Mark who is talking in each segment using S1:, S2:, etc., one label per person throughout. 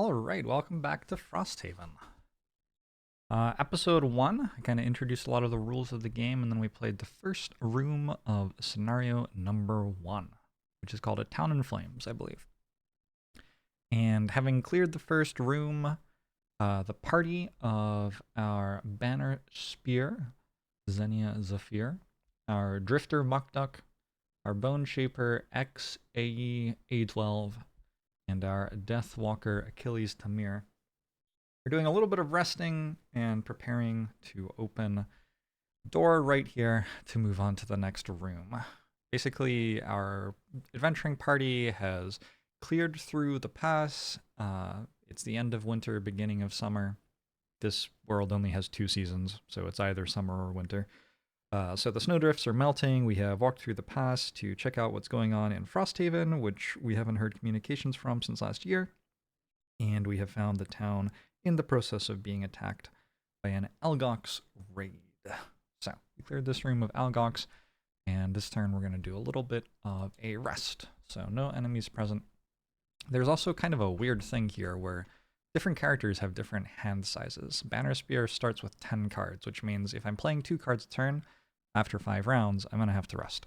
S1: Alright, welcome back to Frosthaven. Episode 1, I kind of introduced a lot of the rules of the game, and then we played the first room of scenario number 1, which is called A Town in Flames, I believe. And having cleared the first room, the party of our Banner Spear, Xenia Zephyr, our Drifter Muckduck, our Bone Shaper XCOM, and our Deathwalker Achilles Tamir. We're doing a little bit of resting and preparing to open door right here to move on to the next room. Basically, our adventuring party has cleared through the pass. It's the end of winter, beginning of summer. This world only has 2 seasons, so it's either summer or winter. So the snowdrifts are melting. We have walked through the pass to check out what's going on in Frosthaven, which we haven't heard communications from since last year. And we have found the town in the process of being attacked by an Algox raid. So we cleared this room of Algox, and this turn we're going to do a little bit of a rest. So no enemies present. There's also kind of a weird thing here where different characters have different hand sizes. Banner Spear starts with 10 cards, which means if I'm playing 2 cards a turn, after 5 rounds, I'm going to have to rest.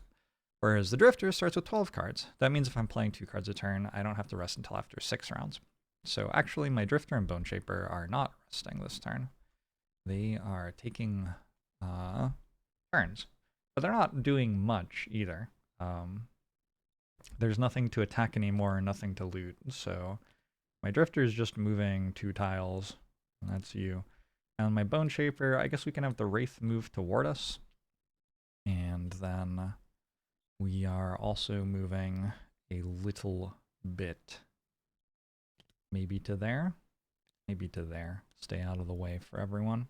S1: Whereas the Drifter starts with 12 cards. That means if I'm playing 2 cards a turn, I don't have to rest until after 6 rounds. So actually, my Drifter and Bone Shaper are not resting this turn. They are taking turns. But they're not doing much either. There's nothing to attack anymore, nothing to loot. So my Drifter is just moving 2 tiles. And that's you. And my Bone Shaper, I guess we can have the Wraith move toward us. And then we are also moving a little bit. Maybe to there. Maybe to there. Stay out of the way for everyone.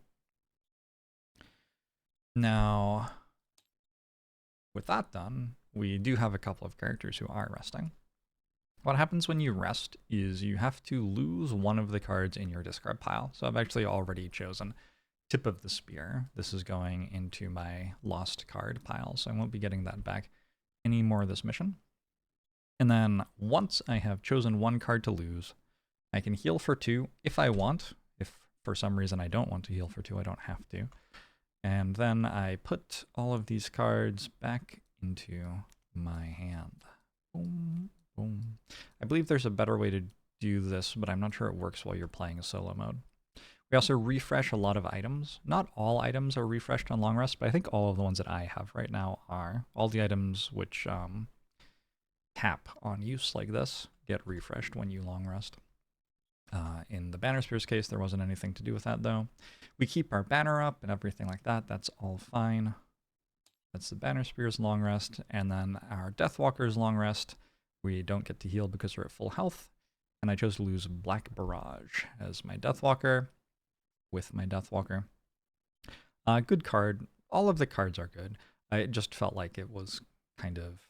S1: Now, with that done, we do have a couple of characters who are resting. What happens when you rest is you have to lose one of the cards in your discard pile. So I've actually already chosen Tip of the Spear. This is going into my lost card pile, so I won't be getting that back anymore this mission. And then once I have chosen 1 card to lose, I can heal for 2 if I want. If for some reason I don't want to heal for 2, I don't have to. And then I put all of these cards back into my hand. Boom, boom. I believe there's a better way to do this, but I'm not sure it works while you're playing a solo mode. We also refresh a lot of items. Not all items are refreshed on long rest, but I think all of the ones that I have right now are. All the items which tap on use like this get refreshed when you long rest. In the Banner Spear's case, there wasn't anything to do with that though. We keep our banner up and everything like that. That's all fine. That's the Banner Spear's long rest. And then our Deathwalker's long rest, we don't get to heal because we're at full health. And I chose to lose Black Barrage as my Deathwalker. With my Deathwalker. Good card. All of the cards are good. I just felt like it was kind of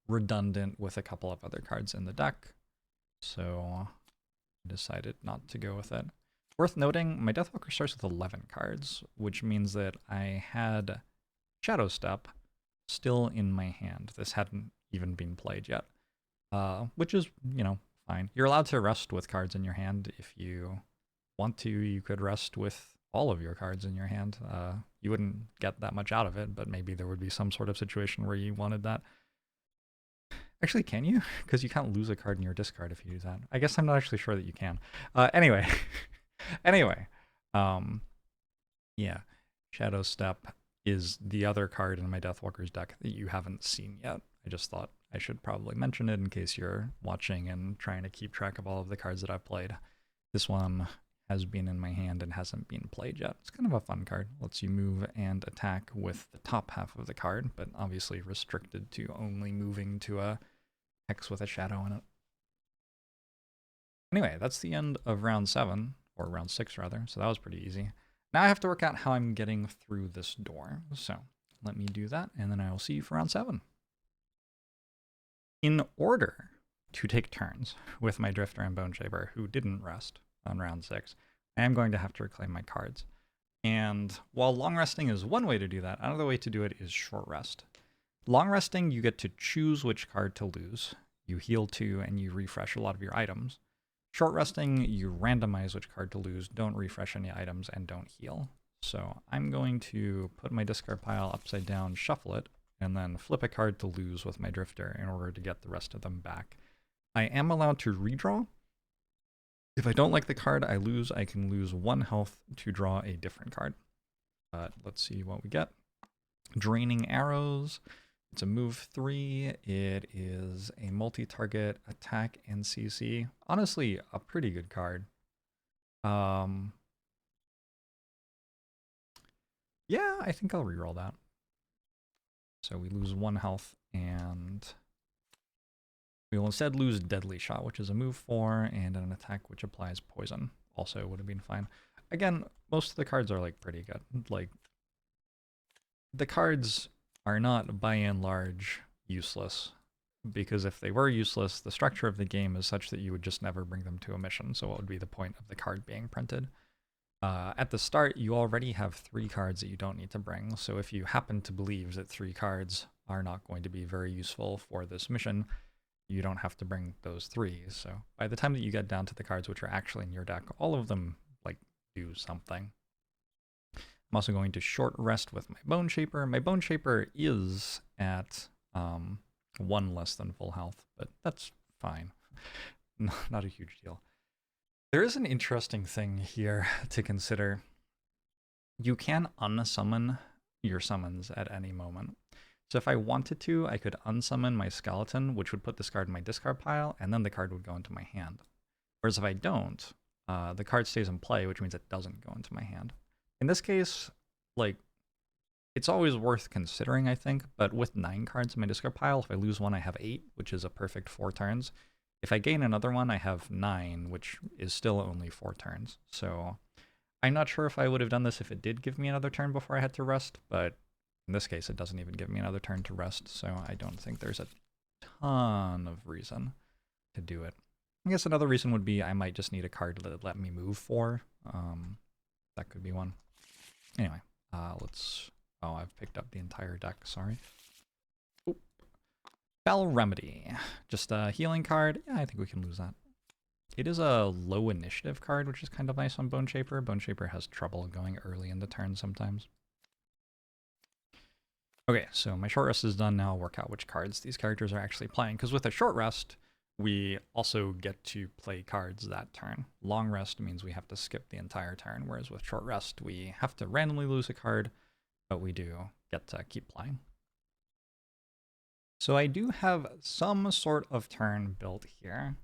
S1: redundant with a couple of other cards in the deck. So I decided not to go with it. Worth noting, my Deathwalker starts with 11 cards, which means that I had Shadow Step still in my hand. This hadn't even been played yet, which is, you know, fine. You're allowed to rest with cards in your hand if you want to. You could rest with all of your cards in your hand. You wouldn't get that much out of it, but maybe there would be some sort of situation where you wanted that. Actually, can you? Because you can't lose a card in your discard if you do that. I guess I'm not actually sure that you can. Anyway, yeah, Shadow Step is the other card in my Deathwalker's deck that you haven't seen yet. I just thought I should probably mention it in case you're watching and trying to keep track of all of the cards that I've played. This one has been in my hand and hasn't been played yet. It's kind of a fun card. Lets you move and attack with the top half of the card, but obviously restricted to only moving to a hex with a shadow in it. Anyway, that's the end of round 7, or round 6 rather, so that was pretty easy. Now I have to work out how I'm getting through this door, so let me do that, and then I will see you for round 7. In order to take turns with my Drifter and Bone Shaper, who didn't rest on round 6, I am going to have to reclaim my cards. And while long resting is one way to do that, another way to do it is short rest. Long resting, you get to choose which card to lose. you heal 2, and you refresh a lot of your items. Short resting, you randomize which card to lose, don't refresh any items, and don't heal. So I'm going to put my discard pile upside down, shuffle it, and then flip a card to lose with my drifter in order to get the rest of them back. I am allowed to redraw. If I don't like the card I lose, I can lose 1 health to draw a different card. Let's see what we get. Draining Arrows. It's a move 3. It is a multi-target attack and CC. Honestly, a pretty good card. Yeah, I think I'll reroll that. So we lose 1 health, and we will instead lose Deadly Shot, which is a move 4, and an attack which applies poison. Also would have been fine. Again, most of the cards are like pretty good. Like, the cards are not by and large useless, because if they were useless, the structure of the game is such that you would just never bring them to a mission. So what would be the point of the card being printed? At the start, you already have 3 cards that you don't need to bring. So if you happen to believe that 3 cards are not going to be very useful for this mission, you don't have to bring those 3. So by the time that you get down to the cards which are actually in your deck, all of them like do something. I'm also going to short rest with my Bone Shaper. My Bone Shaper is at 1 less than full health, but that's fine. Not a huge deal. There is an interesting thing here to consider. You can unsummon your summons at any moment. So if I wanted to, I could unsummon my skeleton, which would put this card in my discard pile, and then the card would go into my hand. Whereas if I don't, the card stays in play, which means it doesn't go into my hand. In this case, like, it's always worth considering, I think, but with 9 cards in my discard pile, if I lose 1, I have 8, which is a perfect 4 turns. If I gain another one, I have 9, which is still only 4 turns. So I'm not sure if I would have done this if it did give me another turn before I had to rest, but in this case, it doesn't even give me another turn to rest, so I don't think there's a ton of reason to do it. I guess another reason would be I might just need a card to let me move 4. That could be one. Anyway, let's... Oh, I've picked up the entire deck, sorry. Oop. Spell Remedy. Just a healing card. Yeah, I think we can lose that. It is a low initiative card, which is kind of nice on Bone Shaper. Bone Shaper has trouble going early in the turn sometimes. Okay, so my short rest is done. Now I'll work out which cards these characters are actually playing, because with a short rest, we also get to play cards that turn. Long rest means we have to skip the entire turn, whereas with short rest, we have to randomly lose a card, but we do get to keep playing. So I do have some sort of turn built here,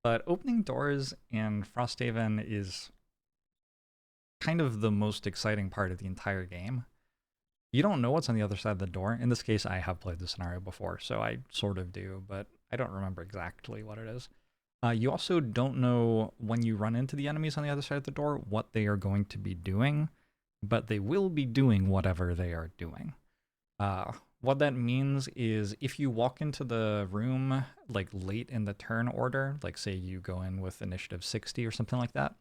S1: but opening doors in Frosthaven is kind of the most exciting part of the entire game. You don't know what's on the other side of the door. In this case, I have played the scenario before, so I sort of do, but I don't remember exactly what it is. You also don't know when you run into the enemies on the other side of the door what they are going to be doing, but they will be doing whatever they are doing. What that means is if you walk into the room like late in the turn order, like say you go in with initiative 60 or something like that,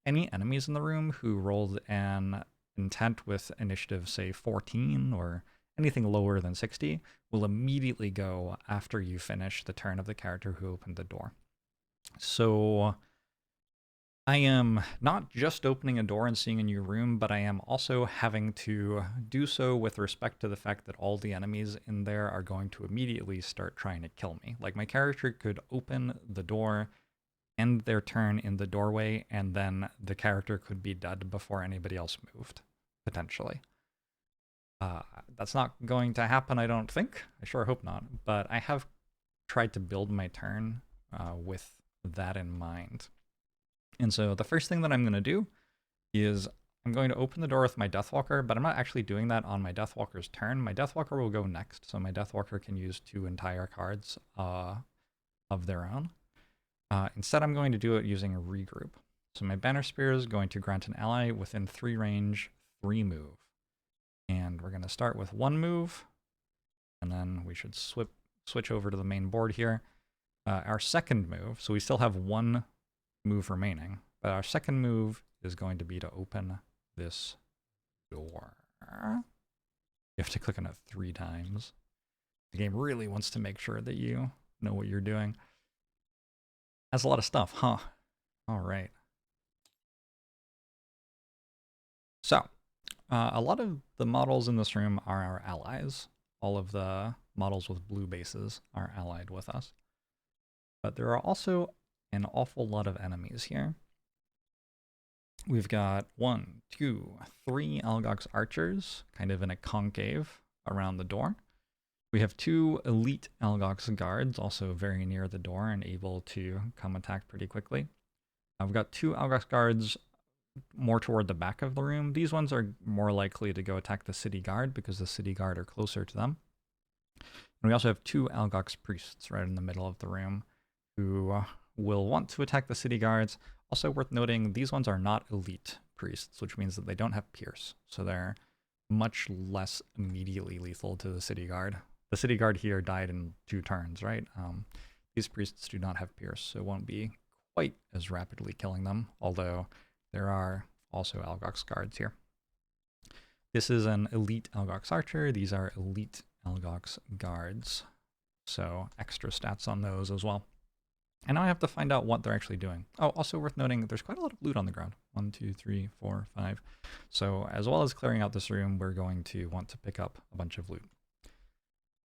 S1: any enemies in the room who rolled an intent with initiative, say 14 or anything lower than 60, will immediately go after you finish the turn of the character who opened the door. So I am not just opening a door and seeing a new room, but I am also having to do so with respect to the fact that all the enemies in there are going to immediately start trying to kill me. Like, my character could open the door, end their turn in the doorway, and then the character could be dead before anybody else moved, potentially. That's not going to happen, I don't think. I sure hope not. But I have tried to build my turn with that in mind. And so the first thing that I'm going to do is I'm going to open the door with my Deathwalker, but I'm not actually doing that on my Deathwalker's turn. My Deathwalker will go next, so my Deathwalker can use 2 entire cards of their own. Instead, I'm going to do it using a regroup. So my Banner Spear is going to grant an ally within 3 range 3 move. And we're going to start with 1 move, and then we should switch over to the main board here. Our second move, so we still have 1 move remaining, but our second move is going to be to open this door. You have to click on it 3 times. The game really wants to make sure that you know what you're doing. That's a lot of stuff, huh? All right. So, a lot of the models in this room are our allies. All of the models with blue bases are allied with us. But there are also an awful lot of enemies here. We've got 1, 2, 3 Algox archers, kind of in a concave around the door. We have 2 elite Algox guards, also very near the door and able to come attack pretty quickly. We've got 2 Algox guards more toward the back of the room. These ones are more likely to go attack the city guard because the city guard are closer to them. And we also have 2 Algox priests right in the middle of the room who will want to attack the city guards. Also worth noting, these ones are not elite priests, which means that they don't have pierce, so they're much less immediately lethal to the city guard. The city guard here died in 2 turns, right? These priests do not have pierce, so it won't be quite as rapidly killing them, although there are also Algox guards here. This is an elite Algox archer. These are elite Algox guards, so extra stats on those as well. And now I have to find out what they're actually doing. Oh, also worth noting, there's quite a lot of loot on the ground. 1, 2, 3, 4, 5. So as well as clearing out this room, we're going to want to pick up a bunch of loot.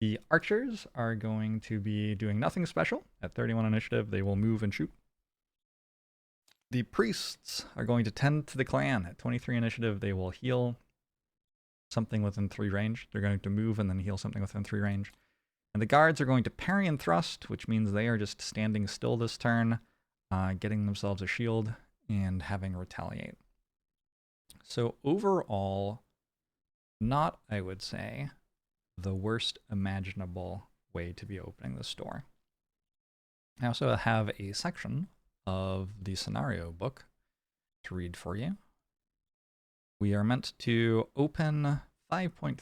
S1: The archers are going to be doing nothing special. At 31 initiative, they will move and shoot. The priests are going to tend to the clan. At 23 initiative, they will heal something within 3 range. They're going to move and then heal something within 3 range. And the guards are going to parry and thrust, which means they are just standing still this turn, getting themselves a shield, and having retaliate. So overall, not, I would say, the worst imaginable way to be opening this store. I also have a section of the scenario book to read for you. We are meant to open 5.3.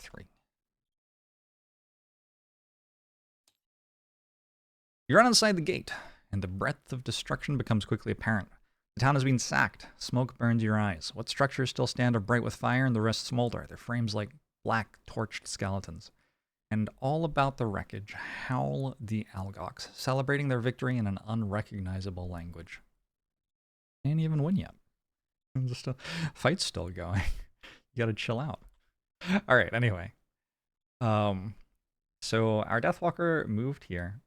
S1: You run inside the gate, and the breadth of destruction becomes quickly apparent. The town has been sacked. Smoke burns your eyes. What structures still stand are bright with fire, and the rest smolder, their frames like black, torched skeletons. And all about the wreckage howl the Algox, celebrating their victory in an unrecognizable language. They ain't even win yet. Fight's still going. You gotta chill out. Alright, anyway. So our Deathwalker moved here.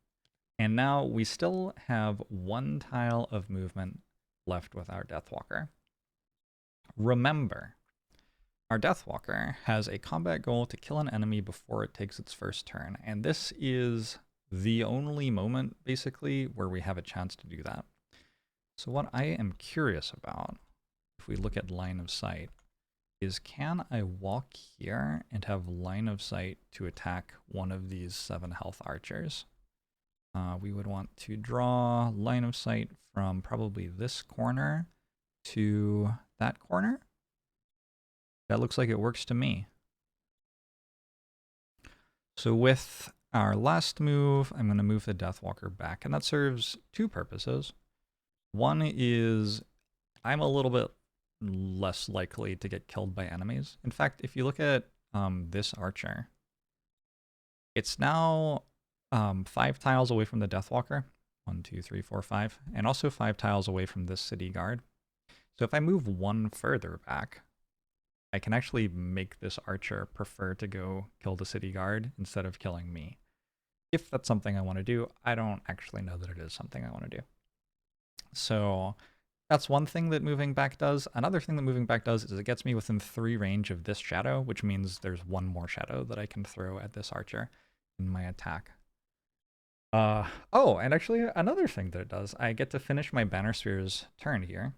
S1: And now we still have 1 tile of movement left with our Deathwalker. Remember, our Deathwalker has a combat goal to kill an enemy before it takes its first turn, and this is the only moment, basically, where we have a chance to do that. So what I am curious about, if we look at line of sight, is can I walk here and have line of sight to attack one of these 7 health archers? We would want to draw line of sight from probably this corner to that corner. That looks like it works to me. So with our last move, I'm going to move the Deathwalker back, and that serves 2 purposes. One is I'm a little bit less likely to get killed by enemies. In fact, if you look at this archer, it's now 5 tiles away from the Deathwalker. 1, 2, 3, 4, 5. And also 5 tiles away from this city guard. So if I move 1 further back, I can actually make this archer prefer to go kill the city guard instead of killing me. If that's something I want to do, I don't actually know that it is something I want to do. So that's one thing that moving back does. Another thing that moving back does is it gets me within 3 range of this shadow, which means there's 1 more shadow that I can throw at this archer in my attack. Oh, and actually another thing that it does, I get to finish my Banner Sphere's turn here.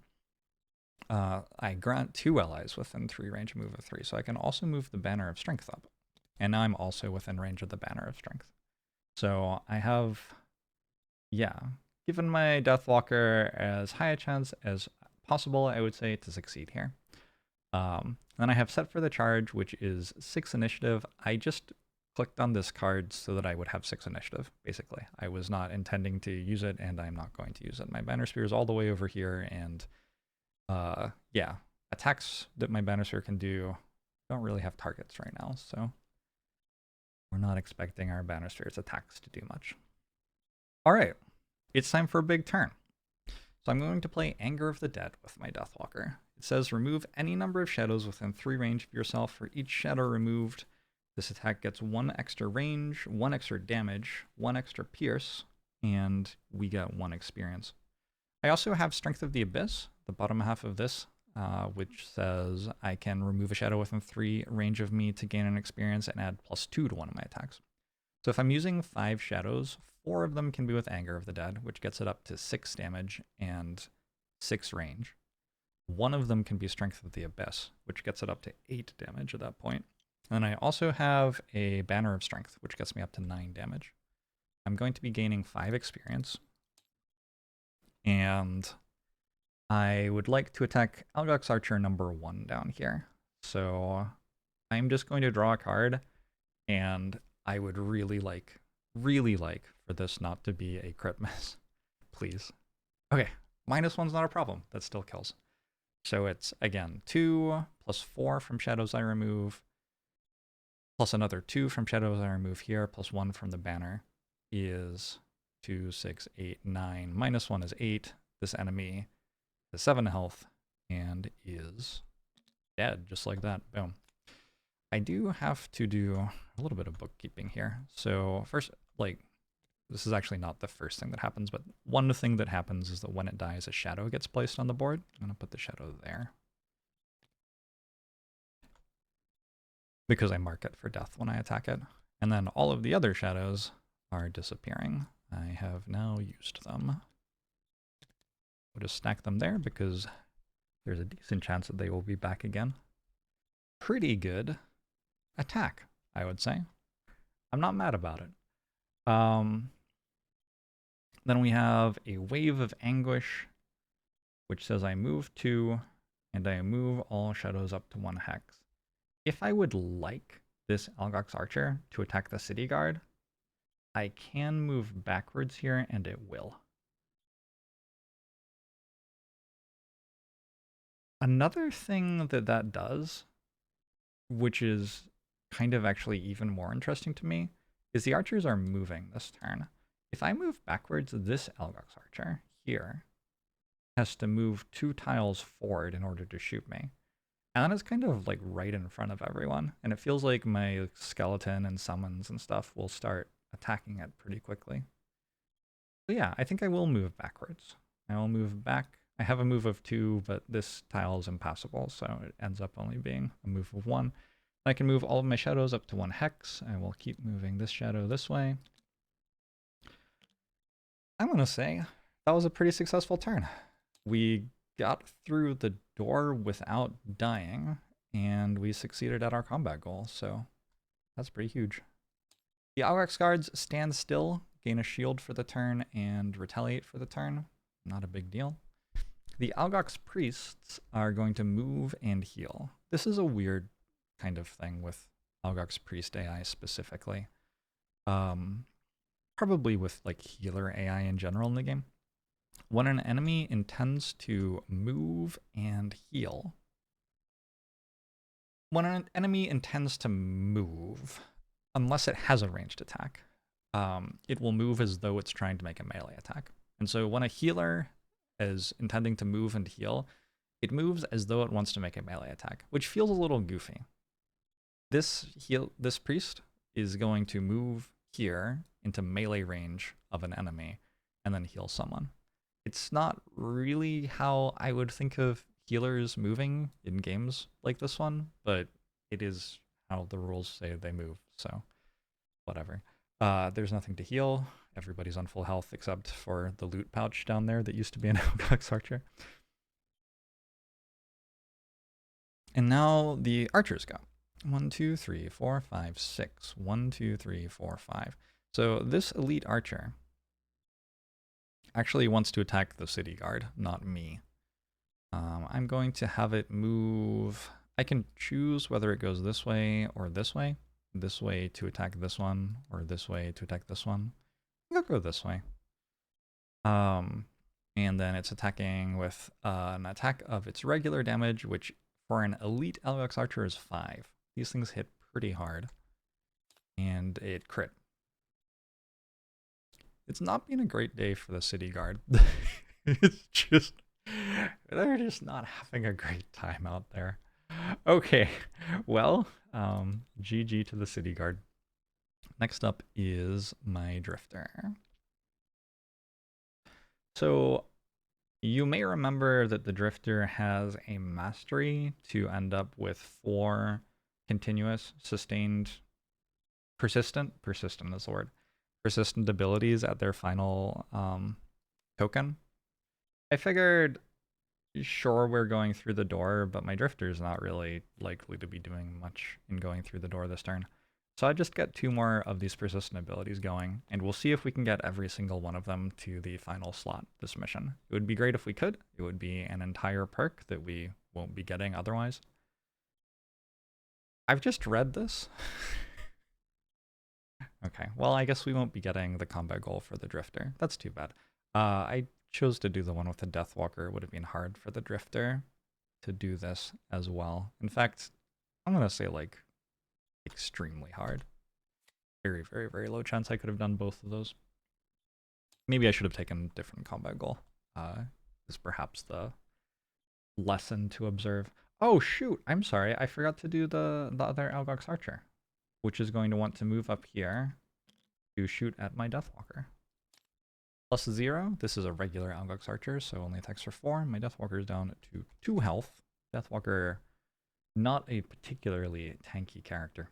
S1: I grant 2 allies within 3 range of move of 3, so I can also move the Banner of Strength up. And now I'm also within range of the Banner of Strength. So I have, yeah, given my Deathwalker as high a chance as possible, I would say, to succeed here. Then I have Set for the Charge, which is 6 initiative. I just clicked on this card so that I would have 6 initiative, basically. I was not intending to use it, and I'm not going to use it. My Banner Sphere is all the way over here, and yeah, attacks that my Banner Sphere can do don't really have targets right now, so we're not expecting our Banner Sphere's attacks to do much. All right, it's time for a big turn. So I'm going to play Anger of the Dead with my Deathwalker. It says remove any number of shadows within 3 range of yourself. For each shadow removed, this attack gets 1 extra range, 1 extra damage, 1 extra pierce, and we get 1 experience. I also have Strength of the Abyss, the bottom half of this, which says I can remove a shadow within 3 range of me to gain an experience and add +2 to one of my attacks. So if I'm using 5 shadows, 4 of them can be with Anger of the Dead, which gets it up to 6 damage and 6 range. 1 of them can be Strength of the Abyss, which gets it up to 8 damage at that point. And I also have a Banner of Strength, which gets me up to 9 damage. I'm going to be gaining 5 experience. And I would like to attack Algox Archer number 1 down here. So I'm just going to draw a card, and I would really like for this not to be a crit miss, please. Okay, -1's not a problem. That still kills. So it's, again, 2 plus 4 from shadows I remove, plus another 2 from shadows I remove here, plus 1 from the banner is 2, 6, 8, 9. -1 is 8. This enemy has 7 health and is dead, just like that. Boom. I do have to do a little bit of bookkeeping here. So first, this is actually not the first thing that happens, but one thing that happens is that when it dies, a shadow gets placed on the board. I'm going to put the shadow there, because I mark it for death when I attack it. And then all of the other shadows are disappearing. I have now used them. We'll just stack them there because there's a decent chance that they will be back again. Pretty good attack, I would say. I'm not mad about it. Then we have a Wave of Anguish, which says I move 2, and I move all shadows up to 1 hex. If I would like this Algox Archer to attack the City Guard, I can move backwards here, and it will. Another thing that does, which is kind of actually even more interesting to me, is the archers are moving this turn. If I move backwards, this Algox Archer here has to move 2 tiles forward in order to shoot me. And that is kind of like right in front of everyone. And it feels like my skeleton and summons and stuff will start attacking it pretty quickly. So yeah, I think I will move backwards. I will move back. I have a move of 2, but this tile is impassable, so it ends up only being a move of 1. I can move all of my shadows up to 1 hex. I will keep moving this shadow this way. I'm going to say that was a pretty successful turn. We got through the door without dying, and we succeeded at our combat goal, so that's pretty huge. The Algox guards stand still, gain a shield for the turn, and retaliate for the turn. Not a big deal. The Algox priests are going to move and heal. This is a weird kind of thing with Algox priest AI specifically. Probably with like healer AI in general in the game. When an enemy intends to move and heal, unless it has a ranged attack, it will move as though it's trying to make a melee attack. And so when a healer is intending to move and heal, it moves as though it wants to make a melee attack, which feels a little goofy. This priest is going to move here into melee range of an enemy and then heal someone. It's not really how I would think of healers moving in games like this one, but it is how the rules say they move, so whatever. There's nothing to heal. Everybody's on full health except for the loot pouch down there that used to be an Algox Archer. And now the archers go. 1, 2, 3, 4, 5, 6. 1, 2, 3, 4, 5. So this elite archer actually wants to attack the city guard, not me. I'm going to have it move. I can choose whether it goes this way or this way. This way to attack this one, or this way to attack this one. I'll go this way. And then it's attacking with an attack of its regular damage, which for an elite Algox Archer is 5. These things hit pretty hard. And it crit. It's not been a great day for the city guard. It's just, they're just not having a great time out there. Okay, well, GG to the city guard. Next up is my drifter. So you may remember that the drifter has a mastery to end up with 4 continuous, sustained, persistent is the word, persistent abilities at their final token. I figured, sure, we're going through the door, but my drifter's not really likely to be doing much in going through the door this turn. So I just get 2 more of these persistent abilities going, and we'll see if we can get every single one of them to the final slot this mission. It would be great if we could. It would be an entire perk that we won't be getting otherwise. I've just read this. Okay, well, I guess we won't be getting the combat goal for the drifter. That's too bad. I chose to do the one with the Deathwalker. It would have been hard for the drifter to do this as well. In fact, I'm going to say like extremely hard. Very, very, very low chance I could have done both of those. Maybe I should have taken a different combat goal. Is perhaps the lesson to observe. Oh shoot, I'm sorry, I forgot to do the other Algox Archer, which is going to want to move up here to shoot at my Deathwalker. +0, this is a regular Algox Archer, so only attacks for 4. My Deathwalker is down to 2 health. Deathwalker, not a particularly tanky character.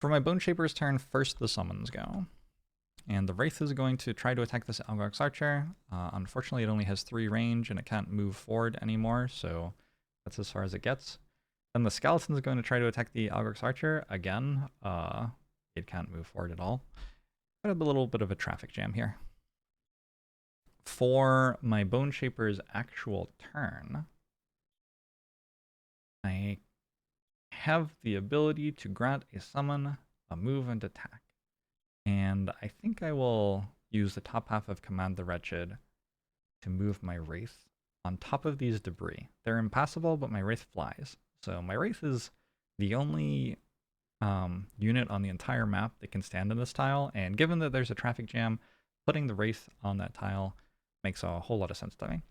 S1: For my Bone Shaper's turn, first the summons go. And the Wraith is going to try to attack this Algox Archer. Unfortunately, it only has 3 range and it can't move forward anymore, so that's as far as it gets. Then the Skeleton is going to try to attack the Algox Archer. Again, it can't move forward at all. Got a little bit of a traffic jam here. For my Bone Shaper's actual turn, I have the ability to grant a summon, a move, and attack. And I think I will use the top half of Command the Wretched to move my Wraith on top of these debris. They're impassable, but my Wraith flies. So my Wraith is the only unit on the entire map that can stand in this tile, and given that there's a traffic jam, putting the Wraith on that tile makes a whole lot of sense to me.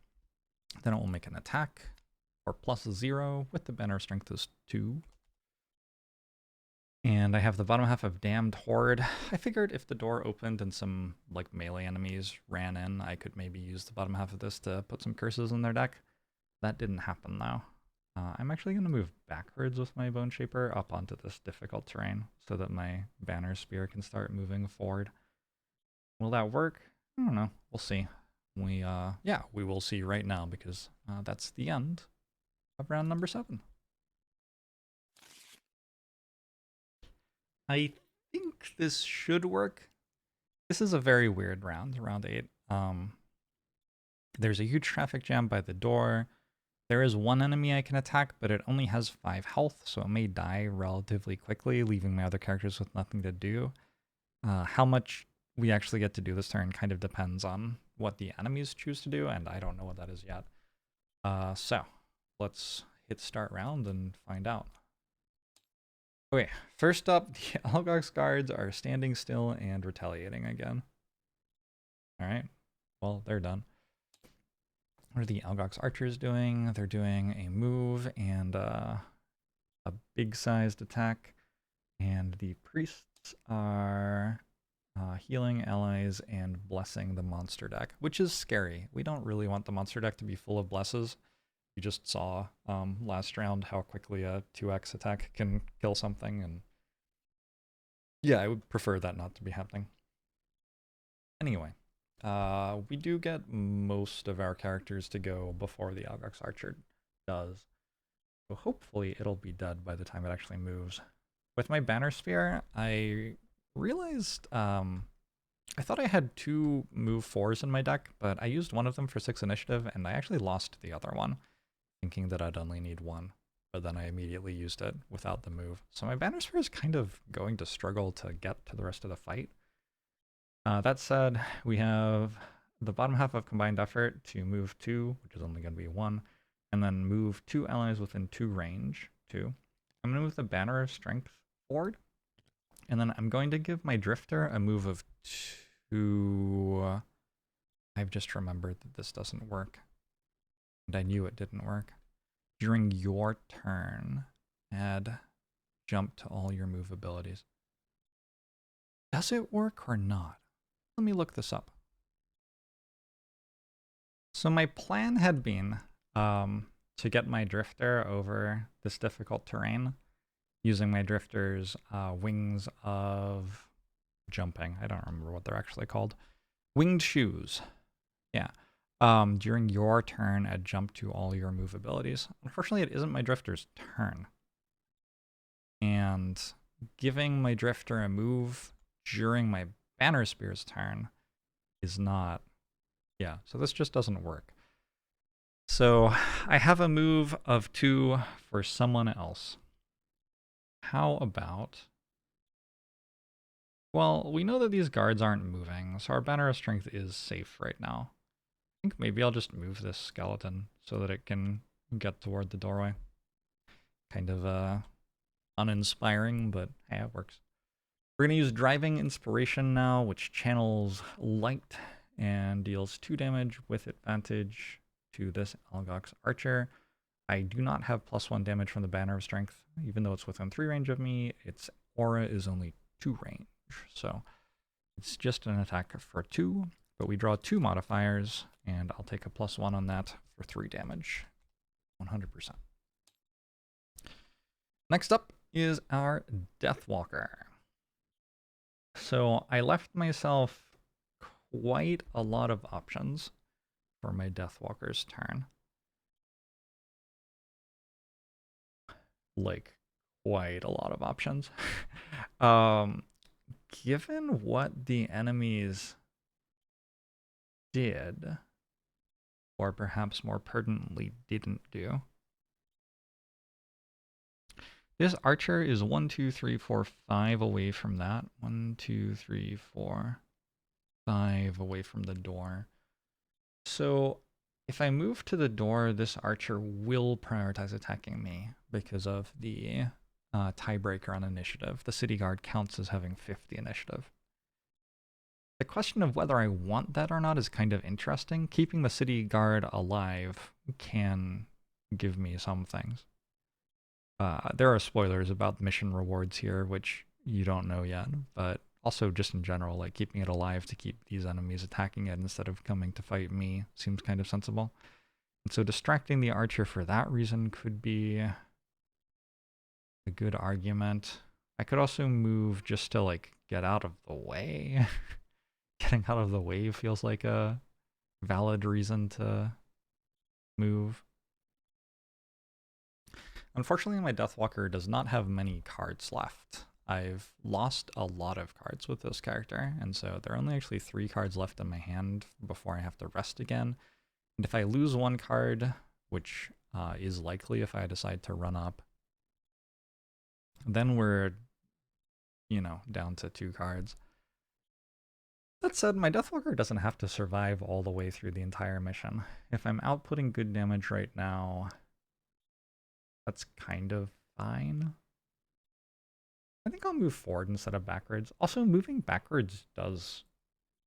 S1: Then it will make an attack for +0 with the banner strength is 2. And I have the bottom half of Damned Horde. I figured if the door opened and some like melee enemies ran in, I could maybe use the bottom half of this to put some curses in their deck. That didn't happen though. I'm actually going to move backwards with my Bone Shaper up onto this difficult terrain so that my Banner Spear can start moving forward. Will that work? I don't know. We'll see. Yeah, we will see right now because that's the end of round number 7. I think this should work. This is a very weird round, round 8. There's a huge traffic jam by the door. There is one enemy I can attack, but it only has 5 health, so it may die relatively quickly, leaving my other characters with nothing to do. How much we actually get to do this turn kind of depends on what the enemies choose to do, and I don't know what that is yet. So, let's hit start round and find out. Okay, first up, the Algox guards are standing still and retaliating again. Alright, well, they're done. What are the Algox archers doing? They're doing a move and a big-sized attack. And the priests are healing allies and blessing the monster deck, which is scary. We don't really want the monster deck to be full of blesses. You just saw last round how quickly a 2x attack can kill something, and yeah, I would prefer that not to be happening. Anyway, we do get most of our characters to go before the Algox Archer does, so hopefully it'll be dead by the time it actually moves. With my Banner Spear, I realized I thought I had 2 move 4s in my deck, but I used one of them for 6 initiative, and I actually lost the other one, thinking that I'd only need 1, but then I immediately used it without the move. So my Banner Spear is kind of going to struggle to get to the rest of the fight. That said, we have the bottom half of Combined Effort to move 2, which is only going to be 1, and then move 2 allies within 2 range, 2. I'm going to move the Banner of Strength forward, And then I'm going to give my Drifter a move of 2. I've just remembered that this doesn't work. And I knew it didn't work. During your turn, add jump to all your move abilities. Does it work or not? Let me look this up. So my plan had been to get my Drifter over this difficult terrain using my Drifter's wings of jumping. I don't remember what they're actually called. Winged shoes. Yeah. During your turn, add jump to all your move abilities. Unfortunately, it isn't my Drifter's turn. And giving my Drifter a move during my Banner Spear's turn is not... Yeah, so this just doesn't work. So I have a move of 2 for someone else. How about... Well, we know that these guards aren't moving, so our Banner of Strength is safe right now. I think maybe I'll just move this skeleton so that it can get toward the doorway. Kind of uninspiring, but hey, it works. We're going to use Driving Inspiration now, which channels Light and deals 2 damage with advantage to this Algox Archer. I do not have +1 damage from the Banner of Strength, even though it's within 3 range of me. Its aura is only 2 range, so it's just an attack for 2, but we draw 2 modifiers, and I'll take a +1 on that for 3 damage, 100%. Next up is our Deathwalker. So I left myself quite a lot of options for my Deathwalker's turn. Like, quite a lot of options. Given what the enemies did, or perhaps more pertinently didn't do, this archer is 1, 2, 3, 4, 5 away from that. 1, 2, 3, 4, 5 away from the door. So if I move to the door, this archer will prioritize attacking me because of the tiebreaker on initiative. The city guard counts as having 50 initiative. The question of whether I want that or not is kind of interesting. Keeping the city guard alive can give me some things. There are spoilers about mission rewards here, which you don't know yet, but also just in general, like keeping it alive to keep these enemies attacking it instead of coming to fight me seems kind of sensible. And so distracting the archer for that reason could be a good argument. I could also move just to like get out of the way. Getting out of the way feels like a valid reason to move. Unfortunately, my Deathwalker does not have many cards left. I've lost a lot of cards with this character, and so there are only actually 3 cards left in my hand before I have to rest again. And if I lose 1 card, which is likely if I decide to run up, then we're, you know, down to 2 cards. That said, my Deathwalker doesn't have to survive all the way through the entire mission. If I'm outputting good damage right now, that's kind of fine. I think I'll move forward instead of backwards. Also, moving backwards does,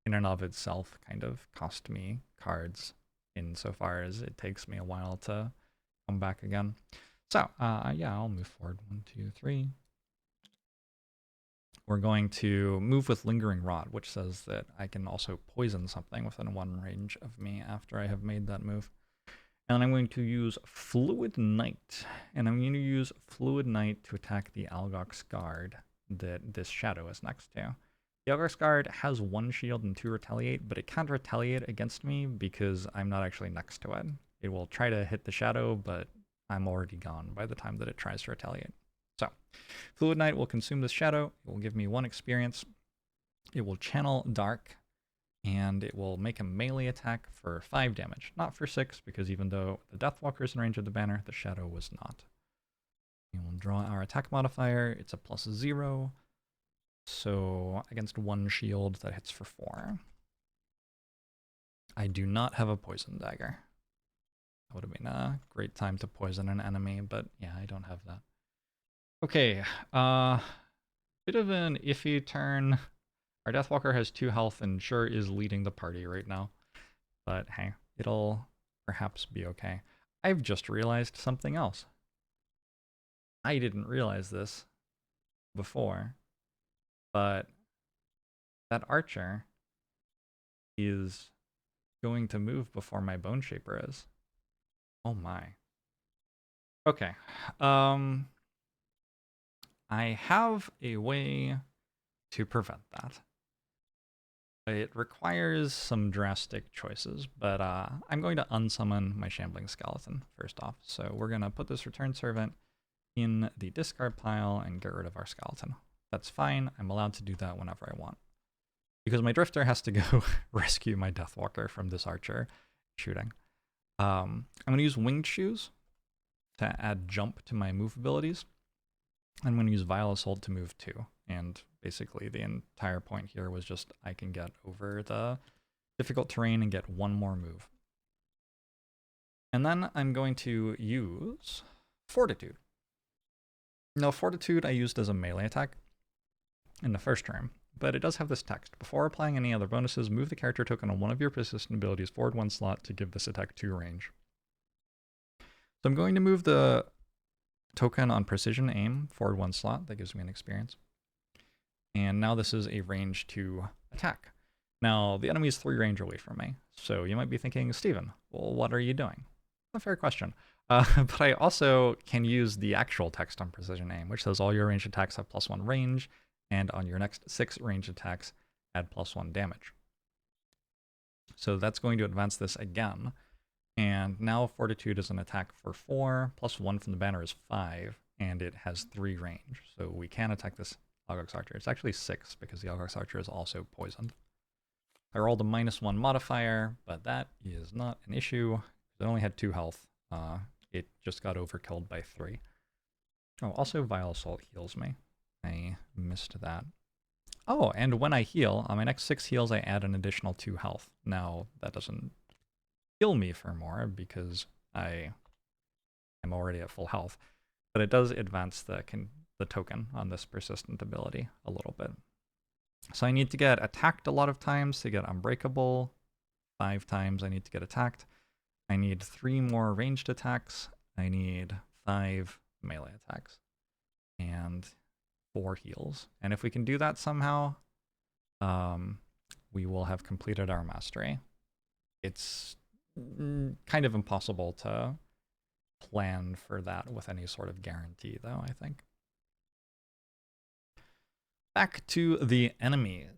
S1: in and of itself, kind of cost me cards insofar as it takes me a while to come back again. So, yeah, I'll move forward. 1, 2, 3. We're going to move with Lingering Rot, which says that I can also poison something within 1 range of me after I have made that move. And I'm going to use Fluid Knight. And I'm going to use Fluid Knight to attack the Algox Guard that this shadow is next to. The Algox Guard has 1 shield and 2 retaliate, but it can't retaliate against me because I'm not actually next to it. It will try to hit the shadow, but I'm already gone by the time that it tries to retaliate. So, Fluid Knight will consume this shadow. It will give me 1 experience. It will channel Dark, and it will make a melee attack for 5 damage. Not for 6, because even though the Deathwalker is in range of the banner, the shadow was not. We will draw our attack modifier. It's a +0. So against 1 shield, that hits for 4. I do not have a poison dagger. That would have been a great time to poison an enemy, but yeah, I don't have that. Okay, Bit of an iffy turn. Our Deathwalker has 2 health and sure is leading the party right now. But hey, it'll perhaps be okay. I've just realized something else. I didn't realize this before, but that archer is going to move before my Bone Shaper is. Oh my. Okay. I have a way to prevent that. It requires some drastic choices, but I'm going to unsummon my Shambling Skeleton first off. So we're going to put this Return Servant in the discard pile and get rid of our skeleton. That's fine. I'm allowed to do that whenever I want. Because my Drifter has to go rescue my Deathwalker from this archer shooting. I'm going to use Winged Shoes to add jump to my move abilities. I'm going to use Vile Assault to move 2. And basically the entire point here was just I can get over the difficult terrain and get 1 more move. And then I'm going to use Fortitude. Now Fortitude I used as a melee attack in the first turn, but it does have this text. Before applying any other bonuses, move the character token on one of your persistent abilities forward 1 slot to give this attack 2 range. So I'm going to move the token on Precision Aim forward 1 slot. That gives me an experience. And now this is a range 2 attack. Now, the enemy is 3 range away from me. So you might be thinking, Steven, well, what are you doing? A fair question. But I also can use the actual text on Precision Aim, which says all your ranged attacks have +1 range, and on your next 6 ranged attacks, add +1 damage. So that's going to advance this again. And now Fortitude is an attack for 4, +1 from the banner is 5, and it has 3 range. So we can attack this Algox Archer. It's actually 6 because the Algox Archer is also poisoned. I rolled a -1 modifier, but that is not an issue. It only had 2 health. It just got overkilled by 3. Oh, also Vile Assault heals me. I missed that. Oh, and when I heal, on my next 6 heals, I add an additional 2 health. Now, that doesn't heal me for more because I am already at full health, but it does advance the token on this persistent ability a little bit. So I need to get attacked a lot of times to get Unbreakable. 5 times I need to get attacked. I need 3 more ranged attacks. I need 5 melee attacks. And 4 heals. And if we can do that somehow, we will have completed our mastery. It's kind of impossible to plan for that with any sort of guarantee, though, I think. Back to the enemies.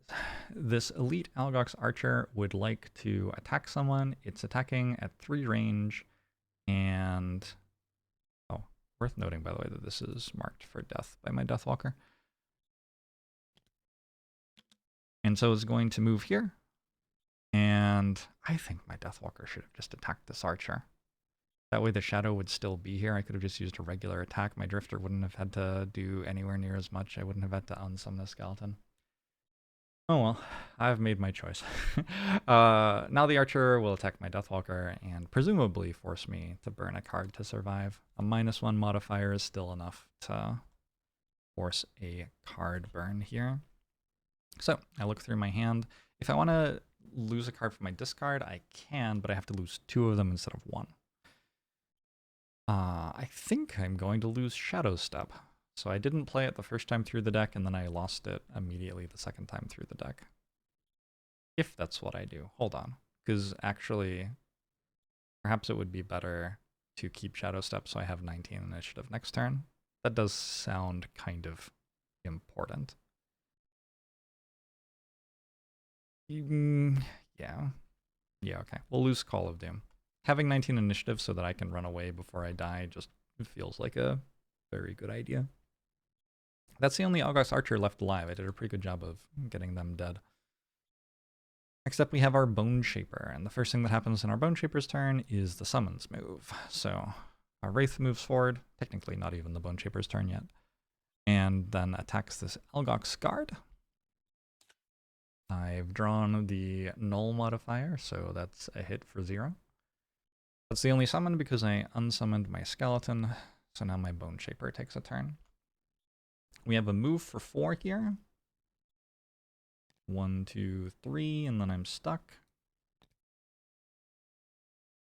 S1: This elite Algox Archer would like to attack someone. It's attacking at 3 range, and oh, worth noting, by the way, that this is marked for death by my Deathwalker. And so it's going to move here, and I think my Deathwalker should have just attacked this Archer. That way the shadow would still be here. I could have just used a regular attack. My Drifter wouldn't have had to do anywhere near as much. I wouldn't have had to unsummon the skeleton. Oh well, I've made my choice. Now the Archer will attack my Deathwalker and presumably force me to burn a card to survive. A -1 modifier is still enough to force a card burn here. So I look through my hand. If I want to lose a card from my discard, I can, but I have to lose 2 of them instead of 1. I think I'm going to lose Shadow Step. So I didn't play it the first time through the deck, and then I lost it immediately the second time through the deck. If that's what I do. Hold on. Because actually, perhaps it would be better to keep Shadow Step so I have 19 initiative next turn. That does sound kind of important. Yeah. Yeah, okay. We'll lose Call of Doom. Having 19 initiative so that I can run away before I die just feels like a very good idea. That's the only Algox Archer left alive. I did a pretty good job of getting them dead. Next up we have our Bone Shaper, and the first thing that happens in our Bone Shaper's turn is the Summons move. So our Wraith moves forward, technically not even the Bone Shaper's turn yet, and then attacks this Algox Guard. I've drawn the Null modifier, so that's a hit for 0. That's the only summon because I unsummoned my skeleton, so now my Bone Shaper takes a turn. We have a move for 4 here. 1, 2, 3, and then I'm stuck.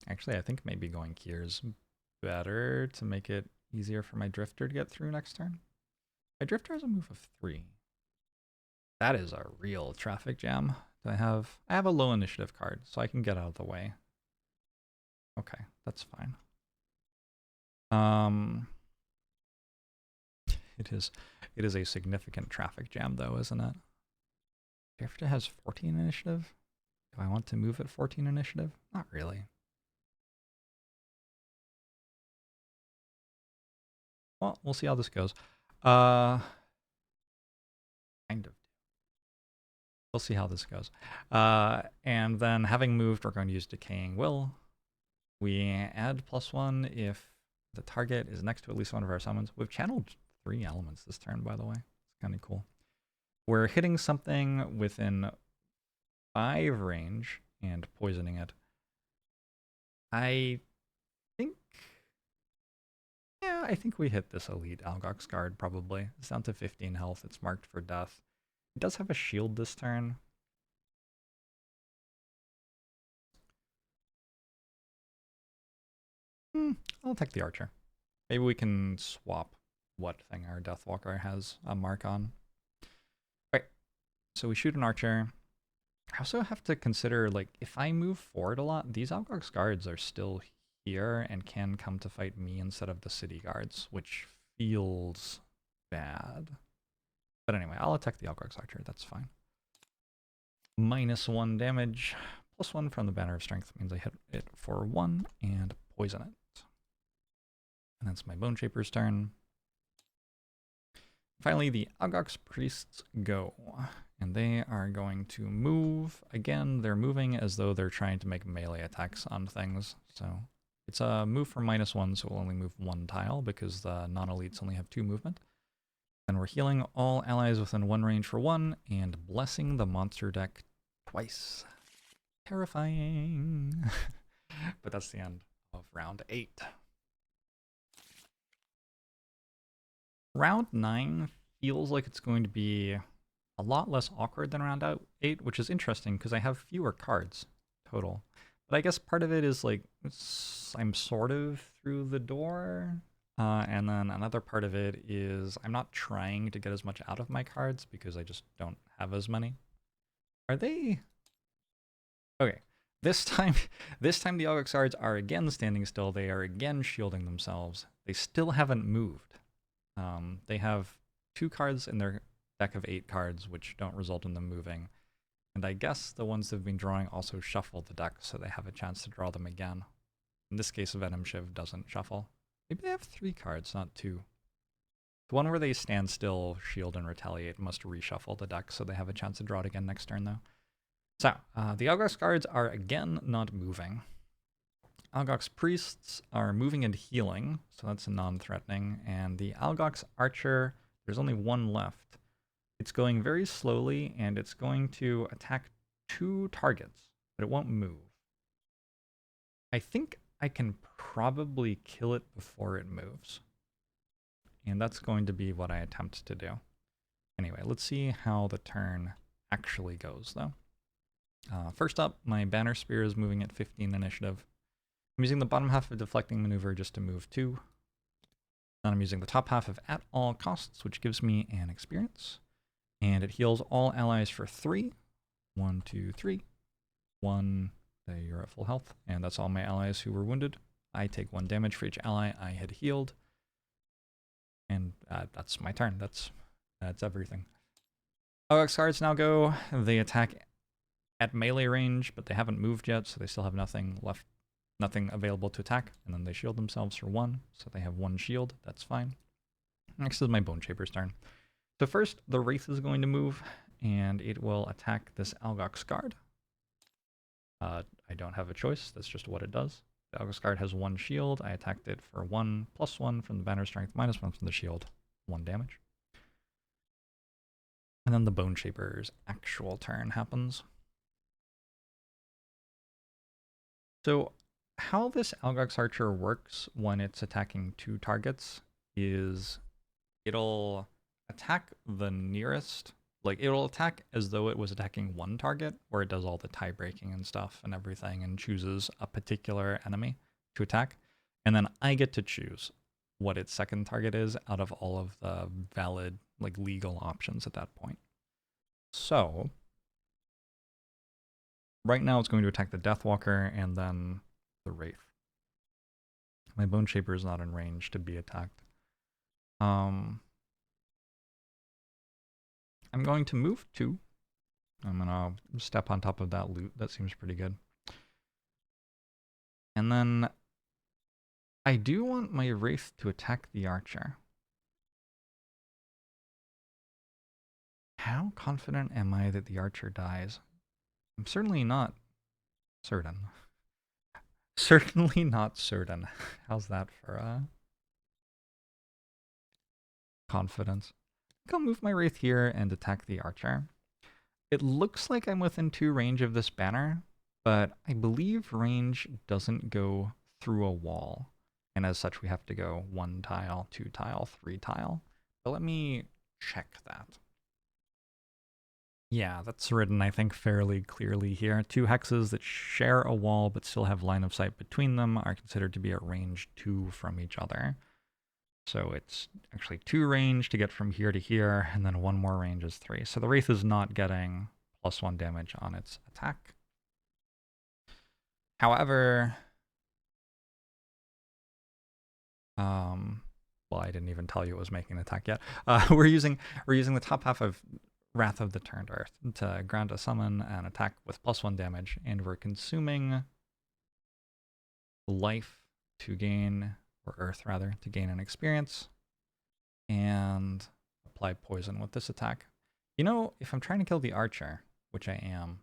S1: Actually, I think maybe going here is better to make it easier for my drifter to get through next turn. My drifter has a move of 3. That is a real traffic jam. I have a low initiative card, so I can get out of the way. Okay, that's fine. It is a significant traffic jam though, isn't it? Drifter has 14 initiative. Do I want to move at 14 initiative? Not really. Well, we'll see how this goes. Kind of. We'll see how this goes. And then having moved, we're going to use Decaying Will. We add +1 if the target is next to at least one of our summons. We've channeled 3 elements this turn, by the way. It's kind of cool. We're hitting something within 5 range and poisoning it. I think we hit this elite Algox guard probably. It's down to 15 health. It's marked for death. It does have a shield this turn. I'll take the archer. Maybe we can swap what thing our Deathwalker has a mark on. Right. So we shoot an archer. I also have to consider, like, if I move forward a lot, these Algox guards are still here and can come to fight me instead of the city guards, which feels bad. But anyway, I'll attack the Algox archer. That's fine. -1 damage. +1 from the Banner of Strength means I hit it for 1 and poison it. And that's my Bone Shaper's turn. Finally, the Algox Priests go. And they are going to move. Again, they're moving as though they're trying to make melee attacks on things. So it's a move for -1, so we'll only move 1 tile because the non-elites only have 2 movement. And we're healing all allies within 1 range for 1 and blessing the monster deck twice. Terrifying. But that's the end of round 8. Round 9 feels like it's going to be a lot less awkward than round 8, which is interesting because I have fewer cards total. But I guess part of it is like I'm sort of through the door. And then another part of it is I'm not trying to get as much out of my cards because I just don't have as many. Are they? Okay. This time the Algox cards are again standing still. They are again shielding themselves. They still haven't moved. They have 2 cards in their deck of 8 cards, which don't result in them moving. And I guess the ones they've been drawing also shuffle the deck, so they have a chance to draw them again. In this case, Venom Shiv doesn't shuffle. Maybe they have 3 cards, not 2. The one where they stand still, shield, and retaliate must reshuffle the deck, so they have a chance to draw it again next turn, though. So, the Algox cards are again not moving. Algox Priests are moving and healing, so that's non-threatening. And the Algox Archer, there's only 1 left. It's going very slowly, and it's going to attack 2 targets, but it won't move. I think I can probably kill it before it moves. And that's going to be what I attempt to do. Anyway, let's see how the turn actually goes, though. First up, my Banner Spear is moving at 15 initiative. I'm using the bottom half of Deflecting Maneuver just to move 2. Then I'm using the top half of At All Costs, which gives me an experience. And it heals all allies for 3. 1, 2, 3. 1, you're at full health. And that's all my allies who were wounded. I take 1 damage for each ally I had healed. And that's my turn. That's everything. Algox cards now go. They attack at melee range, but they haven't moved yet, so they still have nothing left. Nothing available to attack, and then they shield themselves for 1, so they have 1 shield. That's fine. Next is my Bone Shaper's turn. So first, the Wraith is going to move, and it will attack this Algox guard. I don't have a choice. That's just what it does. The Algox guard has 1 shield. I attacked it for 1 +1 from the Banner Strength, -1 from the shield. 1 damage. And then the Bone Shaper's actual turn happens. So how this Algox Archer works when it's attacking 2 targets is it'll attack the nearest, like it'll attack as though it was attacking one target, where it does all the tie breaking and stuff and everything and chooses a particular enemy to attack. And then I get to choose what its second target is out of all of the valid, like legal options at that point. So right now it's going to attack the Deathwalker and then the Wraith. My Bone Shaper is not in range to be attacked. I'm going to move 2. I'm going to step on top of that loot. That seems pretty good. And then I do want my Wraith to attack the Archer. How confident am I that the Archer dies? I'm certainly not certain. Certainly not certain. How's that for confidence? I think I'll move my Wraith here and attack the Archer. It looks like I'm within 2 range of this banner, but I believe range doesn't go through a wall. And as such, we have to go 1 tile, 2 tile, 3 tile. But let me check that. Yeah, that's written, I think, fairly clearly here. 2 hexes that share a wall but still have line of sight between them are considered to be at range 2 from each other. So it's actually 2 range to get from here to here, and then 1 more range is 3. So the Wraith is not getting +1 damage on its attack. However, well, I didn't even tell you it was making an attack yet. We're using the top half of Wrath of the Turned Earth to grant a summon and attack with +1 damage, and we're consuming life to gain, or earth rather, to gain an experience, and apply poison with this attack. You know, if I'm trying to kill the Archer, which I am,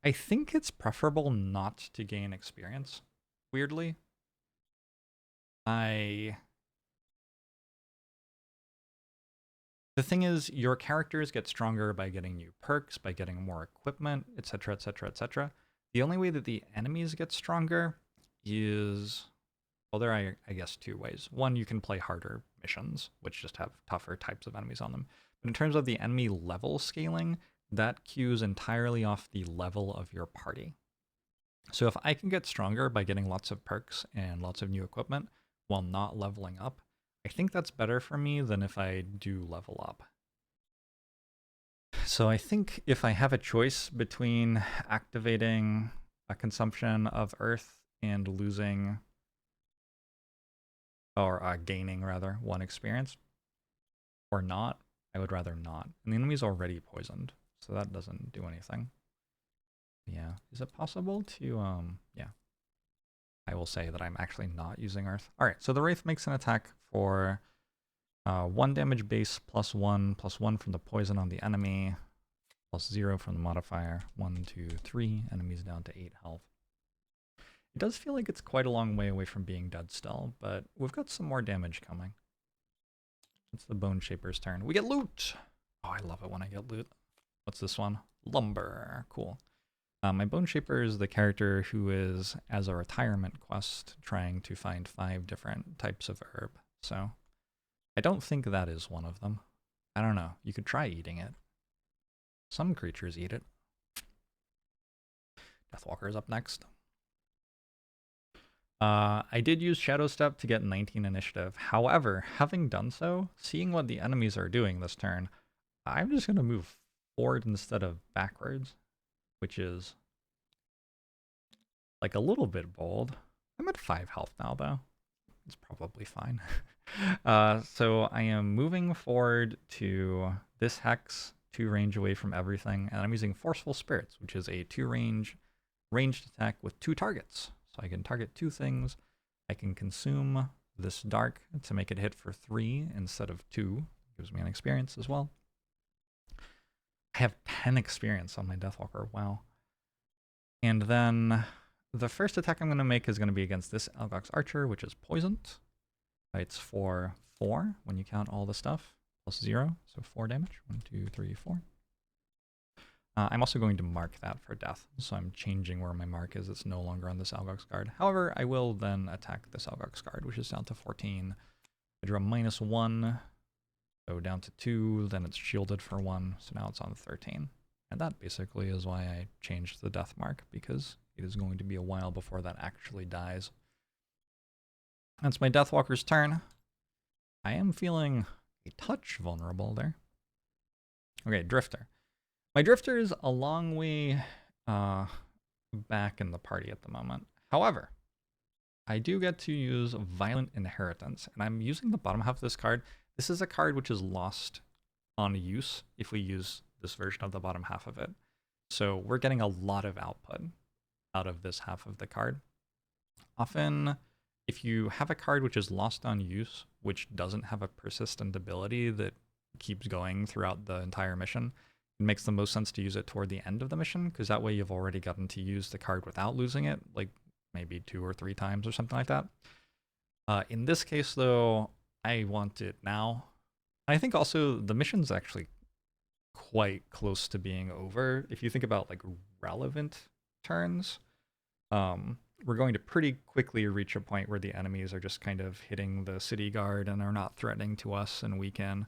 S1: I think it's preferable not to gain experience, weirdly. The thing is, your characters get stronger by getting new perks, by getting more equipment, etc., etc., etc. The only way that the enemies get stronger is, well, there are, I guess, 2 ways. One, you can play harder missions, which just have tougher types of enemies on them. But in terms of the enemy level scaling, that cues entirely off the level of your party. So if I can get stronger by getting lots of perks and lots of new equipment while not leveling up, I think that's better for me than if I do level up. So I think if I have a choice between activating a consumption of earth and losing, or gaining rather, 1 experience, or not, I would rather not. And the enemy's already poisoned, so that doesn't do anything. Yeah, is it possible to, yeah. I will say that I'm actually not using earth. All right, so the Wraith makes an attack for 1 damage base +1 from the poison on the enemy, +0 from the modifier. 1, 2, 3, enemies down to 8 health. It does feel like it's quite a long way away from being dead still, but we've got some more damage coming. It's the Bone Shaper's turn. We get loot! Oh, I love it when I get loot. What's this one? Lumber. Cool. My Bone Shaper is the character who is, as a retirement quest, trying to find 5 different types of herb. So I don't think that is one of them. I don't know. You could try eating it. Some creatures eat it. Deathwalker is up next. I did use Shadow Step to get 19 initiative. However, having done so, seeing what the enemies are doing this turn, I'm just going to move forward instead of backwards, which is like a little bit bold. I'm at 5 health now, though. It's probably fine. So I am moving forward to this hex, 2 range away from everything, and I'm using Forceful Spirits, which is a 2 range ranged attack with 2 targets. So I can target 2 things. I can consume this dark to make it hit for 3 instead of 2. Gives me an experience as well. I have 10 experience on my Deathwalker. Wow. And then the first attack I'm going to make is going to be against this Algox Archer, which is poisoned. It's for 4 when you count all the stuff, +0, so 4 damage. 1, 2, 3, 4. I'm also going to mark that for death, so I'm changing where my mark is. It's no longer on this Algox guard. However, I will then attack this Algox guard, which is down to 14. I draw -1. So down to 2, then it's shielded for 1, so now it's on 13. And that basically is why I changed the death mark, because it is going to be a while before that actually dies. That's my Deathwalker's turn. I am feeling a touch vulnerable there. Okay, Drifter. My Drifter is a long way back in the party at the moment. However, I do get to use Violent Inheritance, and I'm using the bottom half of this card. This is a card which is lost on use if we use this version of the bottom half of it. So we're getting a lot of output out of this half of the card. Often, if you have a card which is lost on use, which doesn't have a persistent ability that keeps going throughout the entire mission, it makes the most sense to use it toward the end of the mission, because that way you've already gotten to use the card without losing it, like maybe 2 or 3 times or something like that. In this case, though, I want it now. I think also the mission's actually quite close to being over. If you think about like relevant turns, we're going to pretty quickly reach a point where the enemies are just kind of hitting the city guard and are not threatening to us, and we can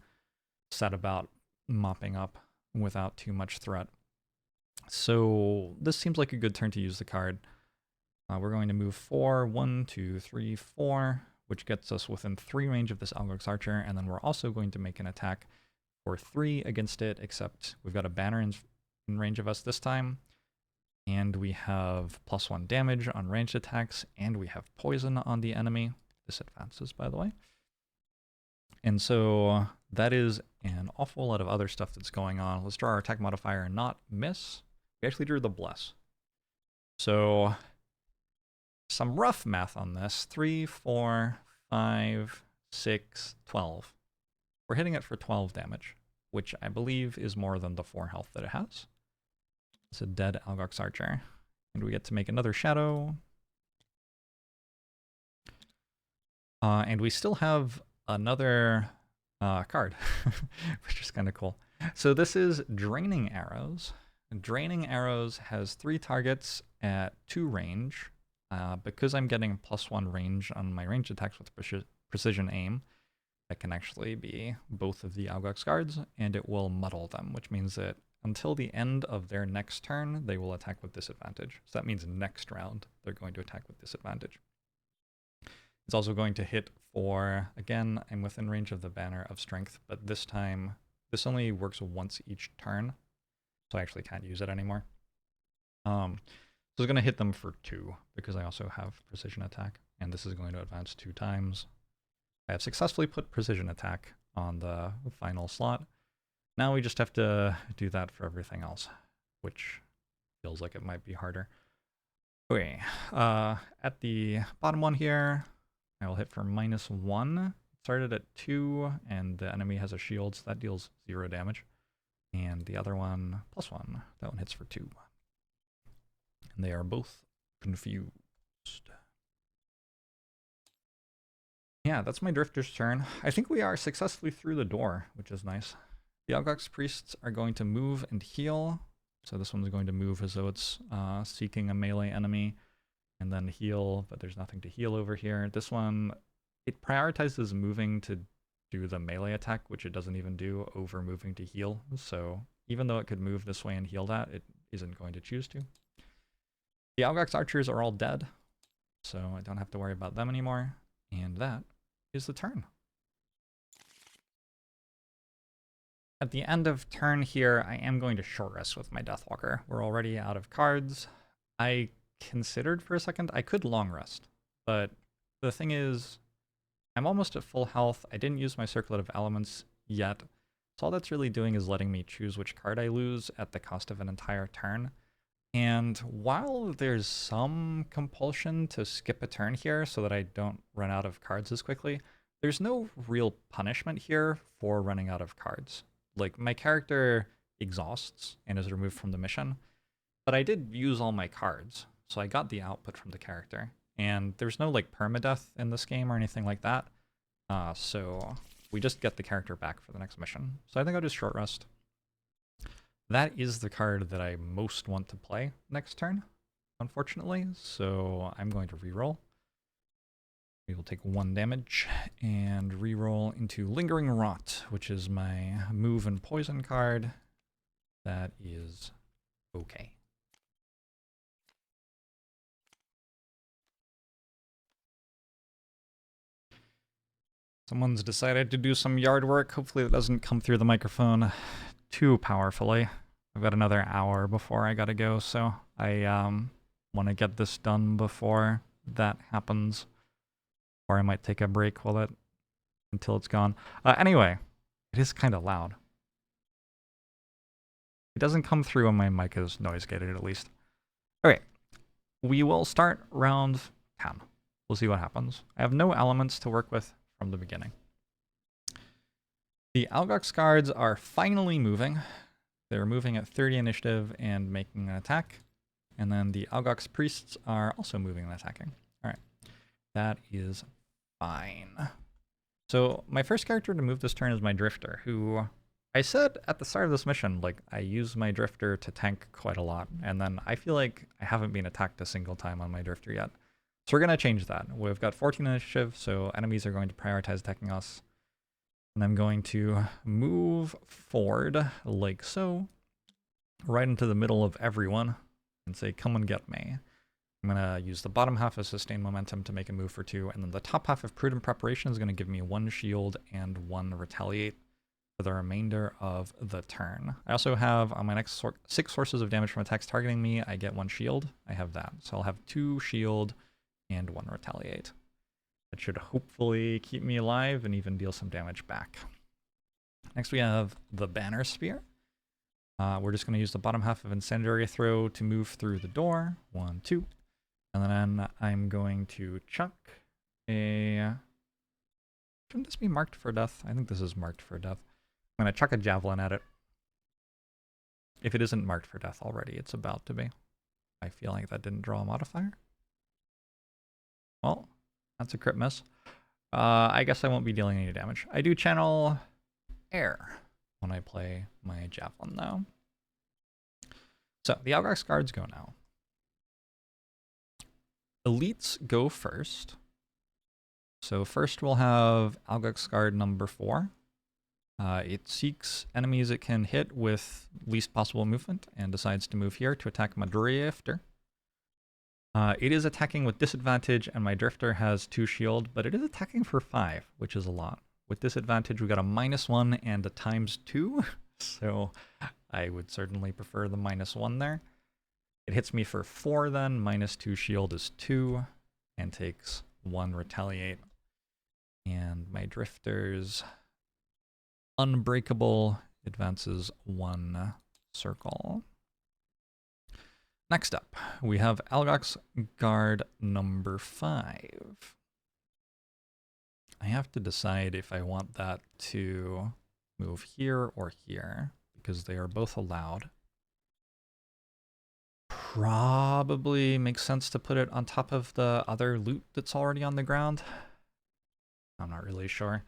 S1: set about mopping up without too much threat. So this seems like a good turn to use the card. We're going to move 4, 1, 2, 3, 4, which gets us within 3 range of this Algox Archer, and then we're also going to make an attack for 3 against it, except we've got a banner in range of us this time, and we have +1 damage on ranged attacks, and we have poison on the enemy. This advances, by the way. And so that is an awful lot of other stuff that's going on. Let's draw our attack modifier and not miss. We actually drew the Bless. So some rough math on this. 3, 4, 5, 6, 12. We're hitting it for 12 damage, which I believe is more than the 4 health that it has. It's a dead Algox Archer. And we get to make another Shadow. And we still have another card, which is kind of cool. So this is Draining Arrows. Draining Arrows has 3 targets at 2 range. Because I'm getting +1 range on my ranged attacks with precision aim, that can actually be both of the Algox guards, and it will muddle them, which means that until the end of their next turn, they will attack with disadvantage. So that means next round, they're going to attack with disadvantage. It's also going to hit for, again, I'm within range of the Banner of Strength, but this time, this only works once each turn, so I actually can't use it anymore. So it's going to hit them for 2, because I also have Precision Attack, and this is going to advance 2 times. I have successfully put Precision Attack on the final slot. Now we just have to do that for everything else, which feels like it might be harder. Okay, at the bottom one here, I will hit for -1. It started at 2, and the enemy has a shield, so that deals 0 damage. And the other one, +1. That one hits for 2. And they are both confused. Yeah, that's my Drifter's turn. I think we are successfully through the door, which is nice. The Algox Priests are going to move and heal. So this one's going to move as though it's seeking a melee enemy, and then heal, but there's nothing to heal over here. This one, it prioritizes moving to do the melee attack, which it doesn't even do, over moving to heal. So even though it could move this way and heal that, it isn't going to choose to. The Algox Archers are all dead, so I don't have to worry about them anymore. And that is the turn. At the end of turn here, I am going to short rest with my Deathwalker. We're already out of cards. I considered for a second I could long rest, but the thing is, I'm almost at full health. I didn't use my Circlet of Elements yet, so all that's really doing is letting me choose which card I lose at the cost of an entire turn. And while there's some compulsion to skip a turn here so that I don't run out of cards as quickly, there's no real punishment here for running out of cards. Like, my character exhausts and is removed from the mission, but I did use all my cards, so I got the output from the character. And there's no, like, permadeath in this game or anything like that, so we just get the character back for the next mission. So I think I'll just short rest. That is the card that I most want to play next turn, unfortunately, so I'm going to reroll. We will take 1 damage and reroll into Lingering Rot, which is my move and poison card. That is okay. Someone's decided to do some yard work. Hopefully it doesn't come through the microphone too powerfully. I've got another hour before I gotta go, so I want to get this done before that happens. Or I might take a break until it's gone. Anyway, it is kind of loud. It doesn't come through when my mic is noise gated, at least. Okay, we will start round 10. We'll see what happens. I have no elements to work with from the beginning. The Algox guards are finally moving. They're moving at 30 initiative and making an attack. And then the Algox priests are also moving and attacking. All right, that is fine. So my first character to move this turn is my Drifter, who I said at the start of this mission, like, I use my Drifter to tank quite a lot. And then I feel like I haven't been attacked a single time on my Drifter yet. So we're going to change that. We've got 14 initiative, so enemies are going to prioritize attacking us. And I'm going to move forward like so, right into the middle of everyone, and say, come and get me. I'm going to use the bottom half of Sustained Momentum to make a move for 2, and then the top half of Prudent Preparation is going to give me 1 shield and 1 retaliate for the remainder of the turn. I also have, on my next 6 sources of damage from attacks targeting me, I get 1 shield. I have that. So I'll have 2 shield and 1 retaliate. That should hopefully keep me alive and even deal some damage back. Next we have the Banner Spear. We're just going to use the bottom half of Incendiary Throw to move through the door. 1, 2. And then I'm going to chuck a... Shouldn't this be marked for death? I think this is marked for death. I'm going to chuck a Javelin at it. If it isn't marked for death already, it's about to be. I feel like that didn't draw a modifier. Well, that's a crit miss. I guess I won't be dealing any damage. I do channel air when I play my Javelin though. So the Algox guards go now. Elites go first. So first we'll have Algox guard number 4. It seeks enemies it can hit with least possible movement and decides to move here to attack my Drifter. It is attacking with disadvantage, and my Drifter has 2 shield, but it is attacking for 5, which is a lot. With disadvantage, we got a -1 and a ×2, so I would certainly prefer the -1 there. It hits me for 4 then, -2 shield is 2, and takes 1 retaliate. And my Drifter's Unbreakable advances 1 circle. Next up, we have Algox guard number 5. I have to decide if I want that to move here or here, because they are both allowed. Probably makes sense to put it on top of the other loot that's already on the ground. I'm not really sure.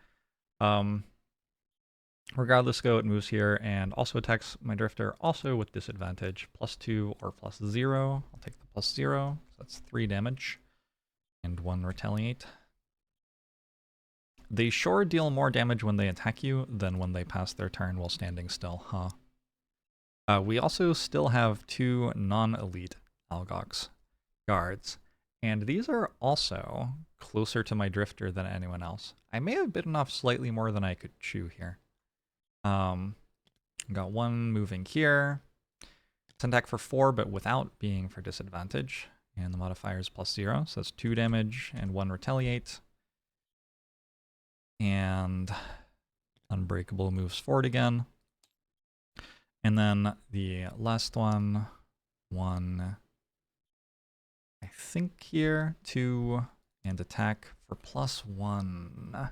S1: Regardless go, it moves here and also attacks my Drifter, also with disadvantage, +2 or +0. I'll take the +0, so that's 3 damage, and 1 retaliate. They sure deal more damage when they attack you than when they pass their turn while standing still, huh? We also still have 2 non-elite Algox guards, and these are also closer to my Drifter than anyone else. I may have bitten off slightly more than I could chew here. Got 1 moving here. It's an attack for 4, but without being for disadvantage. And the modifier is +0, so that's 2 damage and 1 retaliate. And Unbreakable moves forward again. And then the last one, I think here, 2, and attack for +1.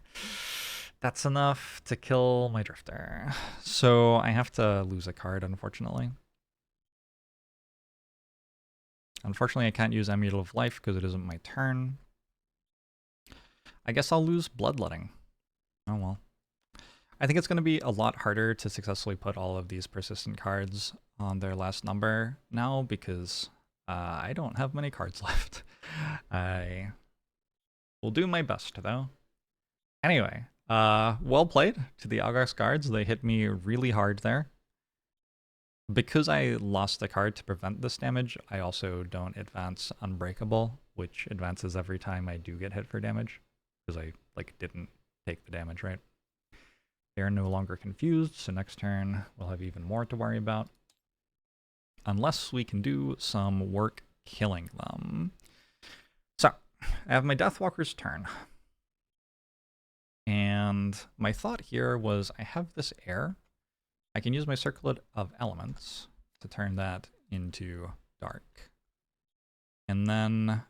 S1: That's enough to kill my Drifter. So I have to lose a card, unfortunately. Unfortunately, I can't use Amulet of Life because it isn't my turn. I guess I'll lose Bloodletting. Oh well. I think it's going to be a lot harder to successfully put all of these persistent cards on their last number now because I don't have many cards left. I Will do my best, though. Anyway, well played to the Algox guards. They hit me really hard there. Because I lost the card to prevent this damage, I also don't advance Unbreakable, which advances every time I do get hit for damage, because I didn't take the damage, right? They're no longer confused, so next turn we'll have even more to worry about. Unless we can do some work killing them. So, I have my Deathwalker's turn. And my thought here was I have this air. I can use my Circlet of Elements to turn that into dark. And then,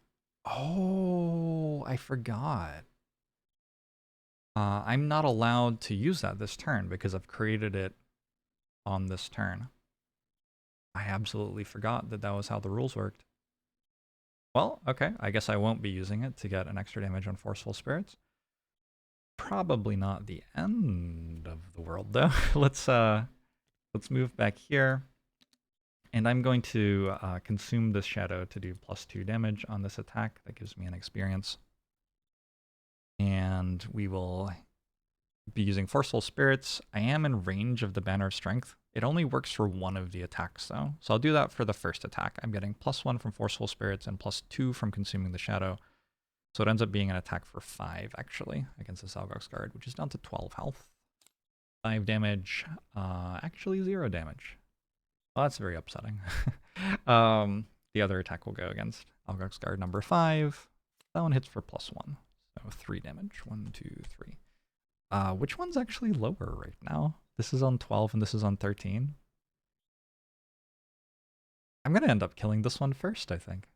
S1: oh, I forgot. I'm not allowed to use that this turn because I've created it on this turn. I absolutely forgot that that was how the rules worked. Well, okay, I guess I won't be using it to get an extra damage on Forceful Spirits. Probably not the end of the world, though. Let's move back here. And I'm going to consume this shadow to do +2 damage on this attack. That gives me an experience. And we will be using Forceful Spirits. I am in range of the Banner of Strength. It only works for one of the attacks, though. So I'll do that for the first attack. I'm getting +1 from Forceful Spirits and +2 from consuming the shadow. So it ends up being an attack for 5, actually, against this Algox guard, which is down to 12 health. 5 damage, actually 0 damage. Well, that's very upsetting. The other attack will go against Algox guard number 5. That one hits for +1, so 3 damage. 1, 2, 3. Which one's actually lower right now? This is on 12 and this is on 13. I'm gonna end up killing this one first, I think.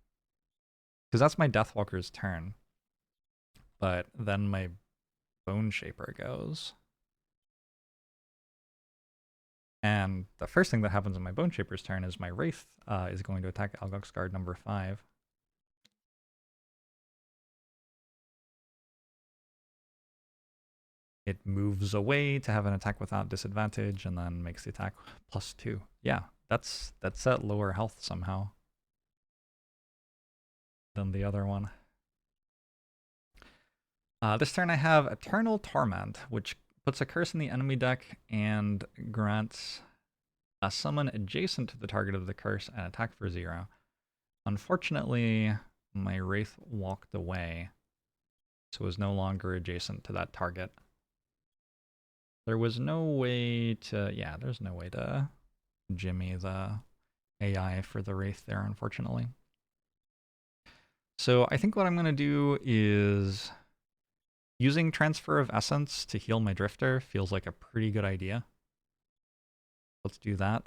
S1: Because that's my Deathwalker's turn. But then my Bone Shaper goes. And the first thing that happens on my Bone Shaper's turn is my Wraith is going to attack Algox guard number 5. It moves away to have an attack without disadvantage and then makes the attack +2. Yeah, that's at lower health somehow than the other one. This turn I have Eternal Torment, which puts a curse in the enemy deck and grants a summon adjacent to the target of the curse and attack for 0. Unfortunately, my Wraith walked away, so is no longer adjacent to that target. There was no way to, yeah, there's no way to jimmy the AI for the Wraith there, unfortunately. So I think what I'm going to do is using Transfer of Essence to heal my Drifter feels like a pretty good idea. Let's do that.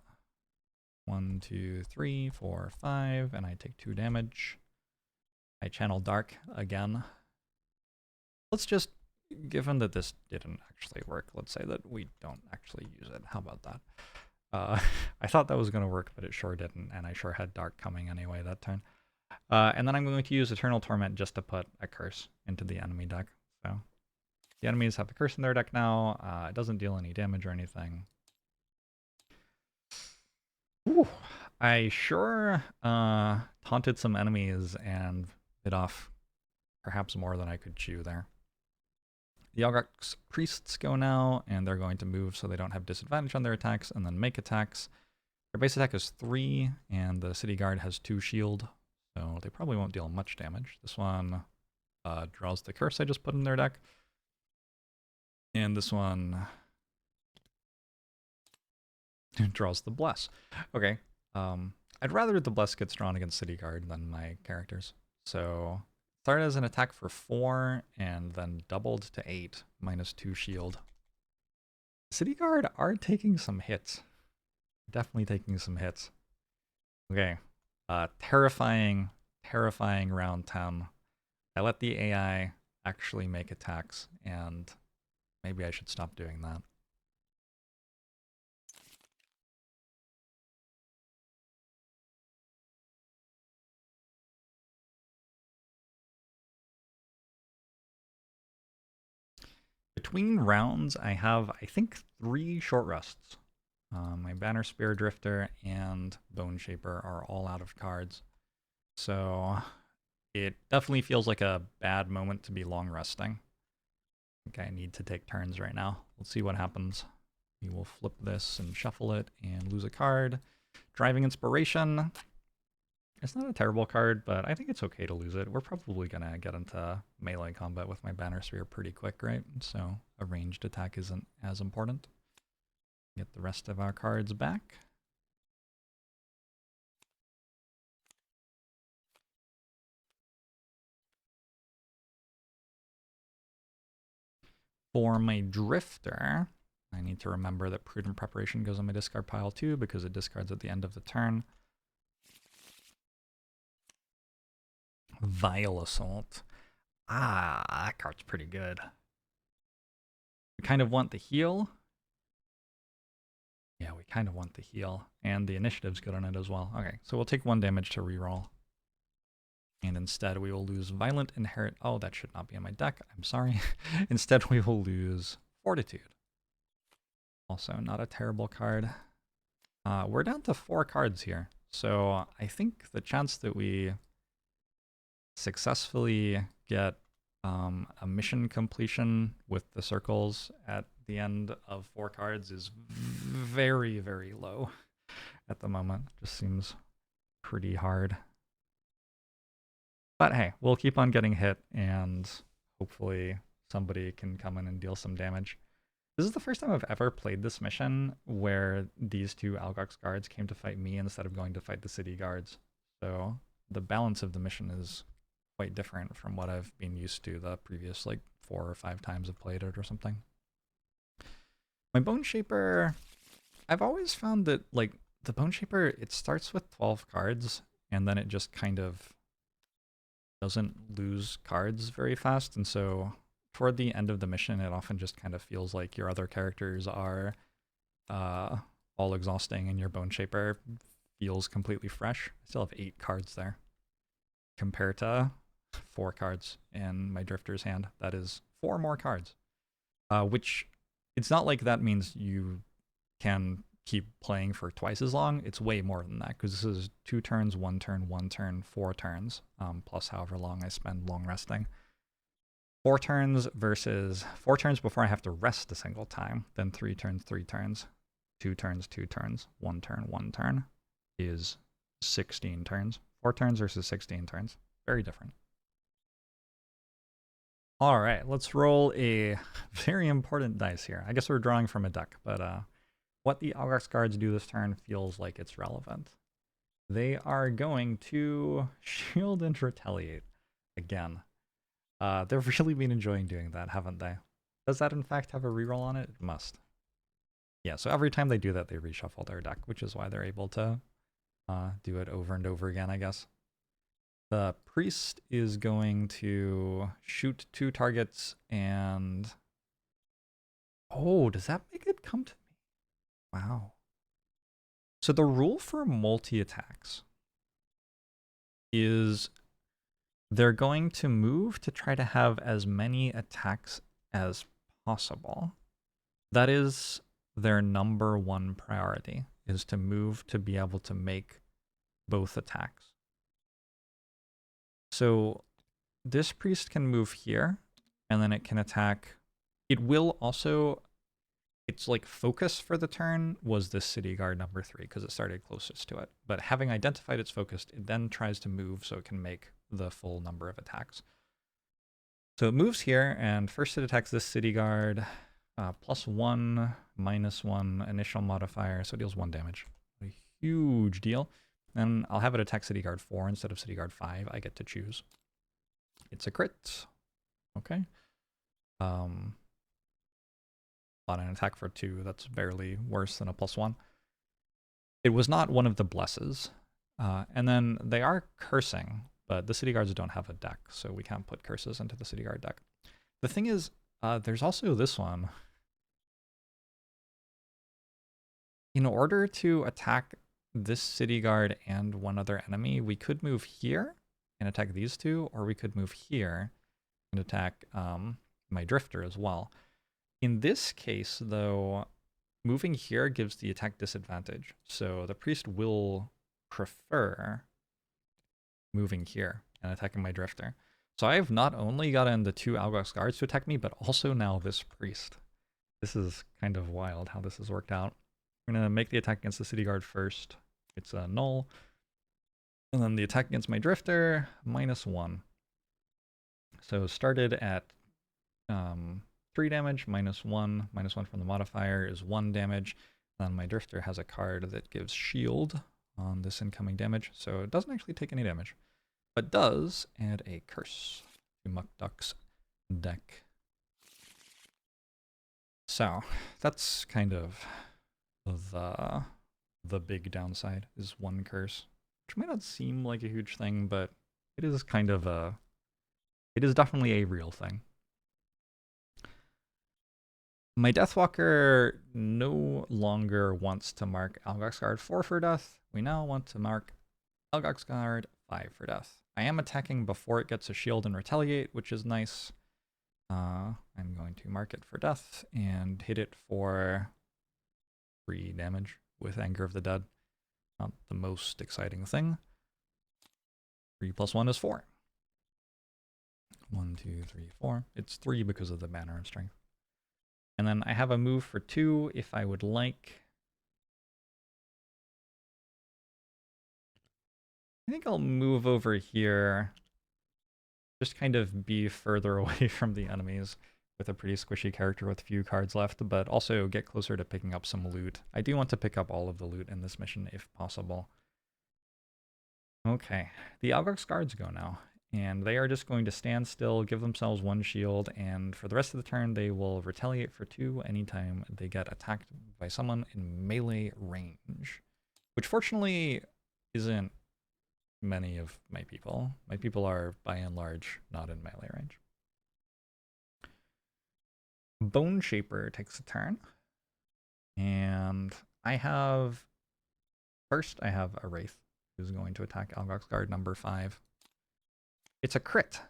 S1: 1, 2, 3, 4, 5, and I take 2 damage. I channel Dark again. Let's just, given that this didn't actually work, let's say that we don't actually use it. How about that? I thought that was going to work, but it sure didn't, and I sure had Dark coming anyway that turn. And then I'm going to use Eternal Torment just to put a curse into the enemy deck. So the enemies have the curse in their deck now. It doesn't deal any damage or anything. Ooh, I sure taunted some enemies and bit off perhaps more than I could chew there. The Algox Priests go now, and they're going to move so they don't have disadvantage on their attacks, and then make attacks. Their base attack is 3, and the City Guard has 2 shield, so they probably won't deal much damage. This one draws the curse I just put in their deck. And this one draws the Bless. Okay, I'd rather the Bless gets drawn against City Guard than my characters. So start as an attack for 4, and then doubled to 8, -2 shield. City Guard are taking some hits. Definitely taking some hits. Okay, terrifying round 10. I let the AI actually make attacks, and maybe I should stop doing that. Between rounds, I have, I think, 3 short rests. My Banner Spear Drifter and Bone Shaper are all out of cards. So it definitely feels like a bad moment to be long resting. I think I need to take turns right now. Let's see what happens. We will flip this and shuffle it and lose a card. Driving Inspiration. It's not a terrible card, but I think it's okay to lose it. We're probably going to get into melee combat with my Banner Sphere pretty quick, right? So a ranged attack isn't as important. Get the rest of our cards back. For my Drifter, I need to remember that Prudent Preparation goes on my discard pile too, because it discards at the end of the turn. Vile Assault. Ah, that card's pretty good. We kind of want the heal. Yeah, we kind of want the heal. And the initiative's good on it as well. Okay, so we'll take 1 damage to reroll. And instead we will lose Violent Inherit. Oh, that should not be in my deck. I'm sorry. Instead we will lose Fortitude. Also not a terrible card. We're down to 4 cards here. So I think the chance that we successfully get a mission completion with the circles at the end of 4 cards is very, very low at the moment. Just seems pretty hard. But hey, we'll keep on getting hit, and hopefully somebody can come in and deal some damage. This is the first time I've ever played this mission where these 2 Algox guards came to fight me instead of going to fight the city guards. So the balance of the mission is quite different from what I've been used to the previous like 4 or 5 times I've played it or something. My Bone Shaper, I've always found that like the Bone Shaper, it starts with 12 cards and then it just kind of doesn't lose cards very fast, and so toward the end of the mission it often just kind of feels like your other characters are all exhausting and your Bone Shaper feels completely fresh. I still have 8 cards there compared to 4 cards in my Drifter's hand. That is 4 more cards. Which, it's not like that means you can keep playing for twice as long. It's way more than that, because this is 2 turns, 1 turn, 1 turn, 4 turns, plus however long I spend long resting. 4 turns versus 4 turns before I have to rest a single time, then 3 turns, 3 turns, 2 turns, 2 turns, 1 turn, 1 turn is 16 turns. 4 turns versus 16 turns. Very different. All right, let's roll a very important dice here. I guess we're drawing from a deck, but what the Algox guards do this turn feels like it's relevant. They are going to shield and retaliate again. They've really been enjoying doing that, haven't they? Does that in fact have a reroll on it? It must. Yeah, so every time they do that, they reshuffle their deck, which is why they're able to do it over and over again, I guess. The priest is going to shoot 2 targets and... Oh, does that make it come to me? Wow. So the rule for multi-attacks is they're going to move to try to have as many attacks as possible. That is their number 1 priority, is to move to be able to make both attacks. So this priest can move here, and then it can attack. It will also, its like focus for the turn was this city guard number 3, because it started closest to it. But having identified its focus, it then tries to move so it can make the full number of attacks. So it moves here, and first it attacks this city guard, +1, -1 initial modifier, so it deals 1 damage. A huge deal. Then I'll have it attack city guard 4 instead of city guard 5. I get to choose. It's a crit. Okay. On an attack for 2, that's barely worse than a +1. It was not one of the blesses. And then they are cursing, but the city guards don't have a deck, so we can't put curses into the city guard deck. The thing is, there's also this one. In order to attack this city guard and one other enemy, we could move here and attack these 2, or we could move here and attack my Drifter as well. In this case, though, moving here gives the attack disadvantage, so the priest will prefer moving here and attacking my Drifter. So I've not only gotten the 2 Algox guards to attack me, but also now this priest. This is kind of wild how this has worked out. I'm going to make the attack against the city guard first. It's a null. And then the attack against my Drifter, -1. So started at 3 damage, -1. -1 from the modifier is 1 damage. Then my Drifter has a card that gives shield on this incoming damage, so it doesn't actually take any damage, but does add a curse to Muckduck's deck. So that's kind of the big downside, is 1 curse, which might not seem like a huge thing, but it is kind of it is definitely a real thing. My Deathwalker no longer wants to mark Algox Guard 4 for death. We now want to mark Algox Guard 5 for death. I am attacking before it gets a shield and retaliate, which is nice. I'm going to mark it for death and hit it for 3 damage with Anger of the Dead. Not the most exciting thing. 3 + 1 is 4. 1, 2, 3, 4. It's 3 because of the Banner of Strength. And then I have a move for 2 if I would like. I think I'll move over here. Just kind of be further away from the enemies with a pretty squishy character with few cards left, but also get closer to picking up some loot. I do want to pick up all of the loot in this mission if possible. Okay, the Algox guards go now, and they are just going to stand still, give themselves 1 shield, and for the rest of the turn they will retaliate for 2 anytime they get attacked by someone in melee range, which fortunately isn't many of my people. My people are, by and large, not in melee range. Bone Shaper takes a turn, and first I have a Wraith who's going to attack Algox Guard number 5. It's a crit.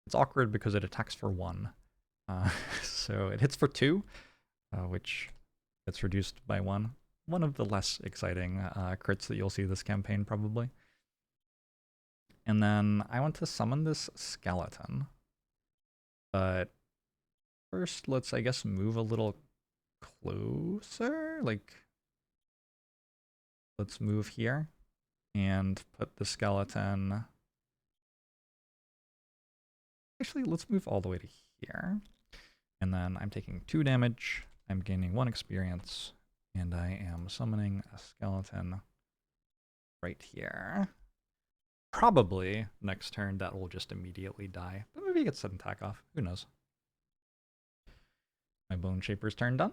S1: It's awkward because it attacks for 1. So it hits for 2, which gets reduced by 1. One of the less exciting crits that you'll see this campaign, probably. And then I want to summon this skeleton. But first, let's, I guess, move a little closer. Like, let's move here and put the skeleton. Actually, let's move all the way to here. And then I'm taking 2 damage. I'm gaining 1 experience. And I am summoning a skeleton right here. Probably next turn that will just immediately die. But maybe it gets an attack off. Who knows? My Bone Shaper's turn done.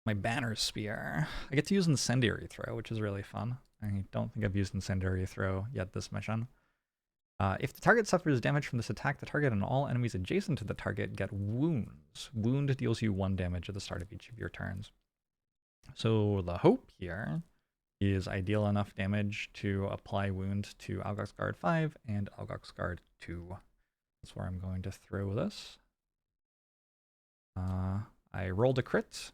S1: My Banner Spear. I get to use Incendiary Throw, which is really fun. I don't think I've used Incendiary Throw yet this mission. If the target suffers damage from this attack, the target and all enemies adjacent to the target get wounds. Wound deals you 1 damage at the start of each of your turns. So the hope here is I deal enough damage to apply wound to Algox Guard 5 and Algox Guard 2. That's where I'm going to throw this. I rolled a crit.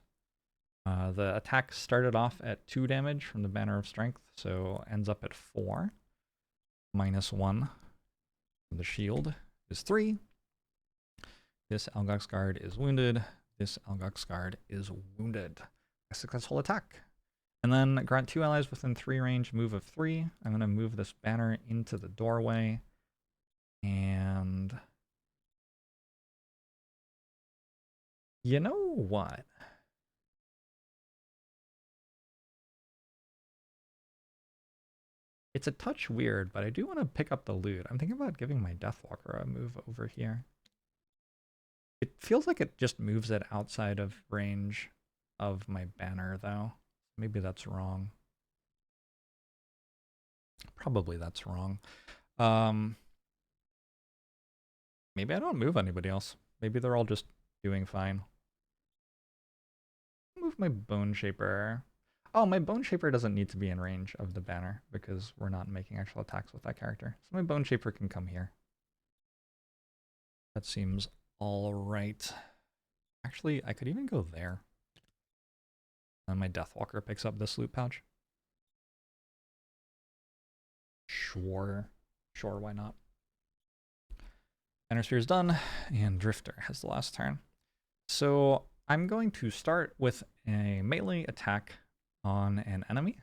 S1: The attack started off at 2 damage from the Banner of Strength, so ends up at 4. -1. The shield is 3. This Algox Guard is wounded. This Algox Guard is wounded. A successful attack. And then grant 2 allies within 3 range, move of 3. I'm going to move this banner into the doorway. And you know what? It's a touch weird, but I do want to pick up the loot. I'm thinking about giving my Deathwalker a move over here. It feels like it just moves it outside of range of my banner, though. Maybe that's wrong. Probably that's wrong. Maybe I don't move anybody else. Maybe they're all just doing fine. Move my Bone Shaper. Oh, my Bone Shaper doesn't need to be in range of the banner because we're not making actual attacks with that character. So my Bone Shaper can come here. That seems all right. Actually, I could even go there. And my Deathwalker picks up this loot pouch. Sure. Sure, why not? Enter Sphere is done, and Drifter has the last turn. So I'm going to start with a melee attack on an enemy.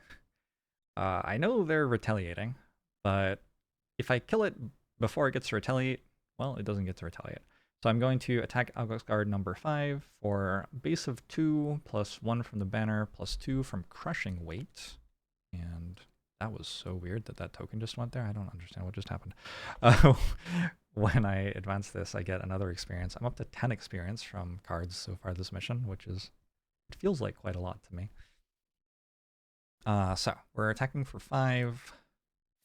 S1: I know they're retaliating, but if I kill it before it gets to retaliate, well, it doesn't get to retaliate. So I'm going to attack Algox Guard number 5 for base of 2, plus 1 from the banner, plus 2 from Crushing Weight. And that was so weird that that token just went there. I don't understand what just happened. When I advance this, I get another experience. I'm up to 10 experience from cards so far this mission, which is, it feels like quite a lot to me. So we're attacking for 5,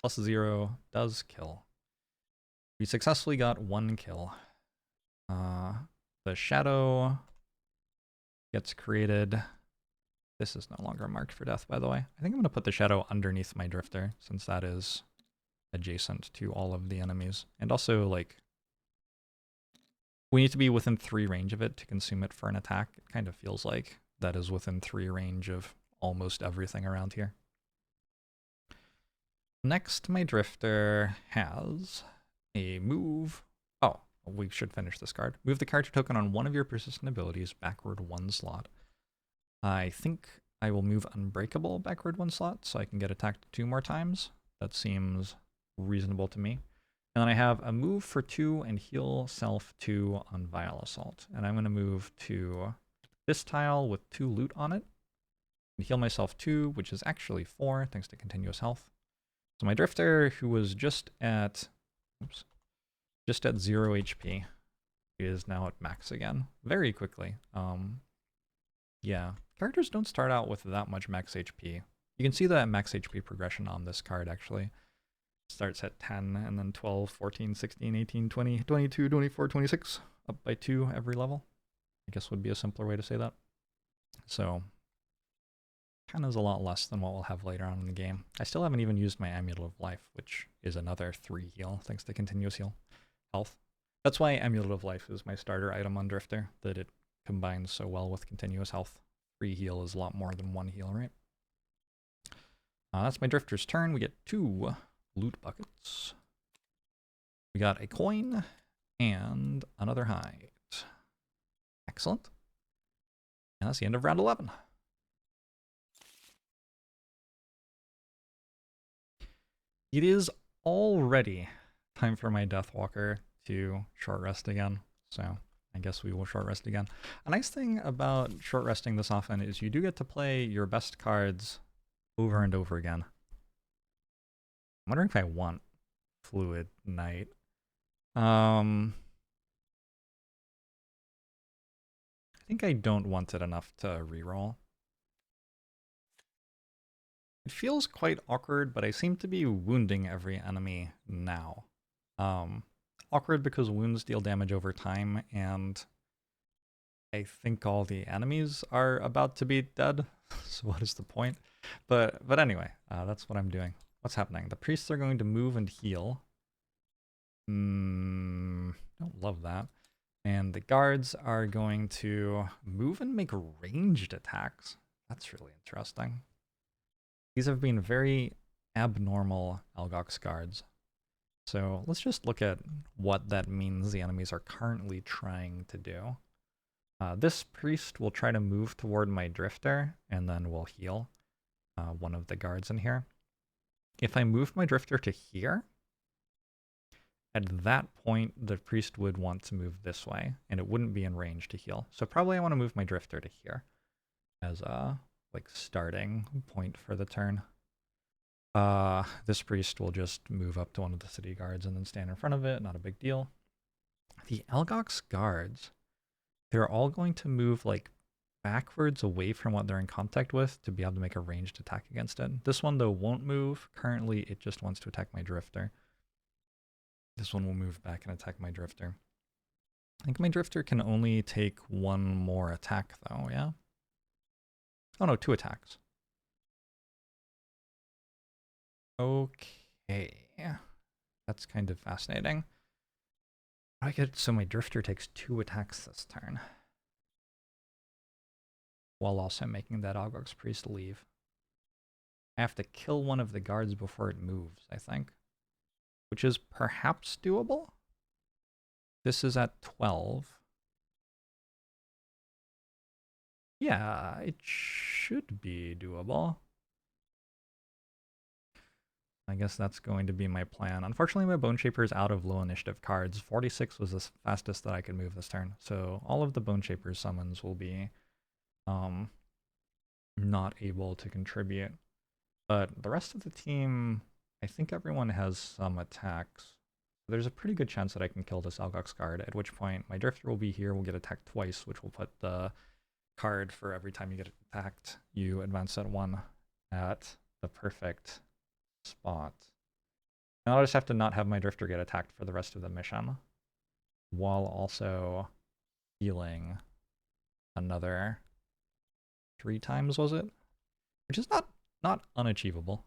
S1: plus 0, does kill. We successfully got 1 kill. The shadow gets created. This is no longer marked for death, by the way. I think I'm going to put the shadow underneath my drifter, since that is adjacent to all of the enemies. And also, like, we need to be within 3 range of it to consume it for an attack. It kind of feels like that is within 3 range of almost everything around here. Next, my drifter has a move. Oh, we should finish this card. Move the character token on one of your persistent abilities backward 1 slot. I think I will move Unbreakable backward 1 slot so I can get attacked 2 more times. That seems reasonable to me. And then I have a move for 2 and heal self 2 on Vile Assault. And I'm going to move to this tile with 2 loot on it and heal myself 2, which is actually 4 thanks to continuous health. So my drifter, who was just at 0 HP, is now at max again very quickly. Yeah, characters don't start out with that much max HP. You can see the max HP progression on this card actually. It starts at 10 and then 12, 14, 16, 18, 20, 22, 24, 26, up by 2 every level. I guess would be a simpler way to say that. So 10 is a lot less than what we'll have later on in the game. I still haven't even used my Amulet of Life, which is another 3 heal thanks to continuous health. That's why Amulet of Life is my starter item on Drifter, that it combines so well with continuous health. 3 heal is a lot more than 1 heal, right? That's my Drifter's turn. We get 2 loot buckets. We got a coin and another hide. Excellent. And that's the end of round 11. It is already time for my Deathwalker to short rest again, so I guess we will short rest again. A nice thing about short resting this often is you do get to play your best cards over and over again. I'm wondering if I want Fluid Knight. I think I don't want it enough to reroll. It feels quite awkward, but I seem to be wounding every enemy now. Awkward because wounds deal damage over time, and I think all the enemies are about to be dead, so what is the point? But anyway, that's what I'm doing. What's happening? The priests are going to move and heal. Don't love that. And the guards are going to move and make ranged attacks. That's really interesting. These have been very abnormal Algox guards. So let's just look at what that means the enemies are currently trying to do. This priest will try to move toward my drifter, and then we'll heal one of the guards in here. If I moved my drifter to here, at that point, the priest would want to move this way, and it wouldn't be in range to heal. So probably I want to move my drifter to here as a like starting point for the turn. This priest will just move up to one of the city guards and then stand in front of it, not a big deal. The Algox guards, they're all going to move like backwards away from what they're in contact with to be able to make a ranged attack against it. This one though won't move. Currently it just wants to attack my drifter. This one will move back and attack my drifter. I think my drifter can only take 1 more attack though, yeah? Oh no, 2 attacks. Okay, that's kind of fascinating. I get so my drifter takes 2 attacks this turn, while also making that Algox priest leave. I have to kill one of the guards before it moves, I think. which is perhaps doable. This is at 12. Yeah, it should be doable. I guess that's going to be my plan. Unfortunately, my Bone Shaper is out of low initiative cards. 46 was the fastest that I could move this turn. So all of the Bone Shaper summons will be not able to contribute. But the rest of the team, I think everyone has some attacks. There's a pretty good chance that I can kill this Algox card, at which point my Drifter will be here, will get attacked twice, which will put the card for every time you get attacked, you advance at 1 at the perfect spot. And I'll just have to not have my Drifter get attacked for the rest of the mission, while also healing another 3 times, was it? Which is not unachievable.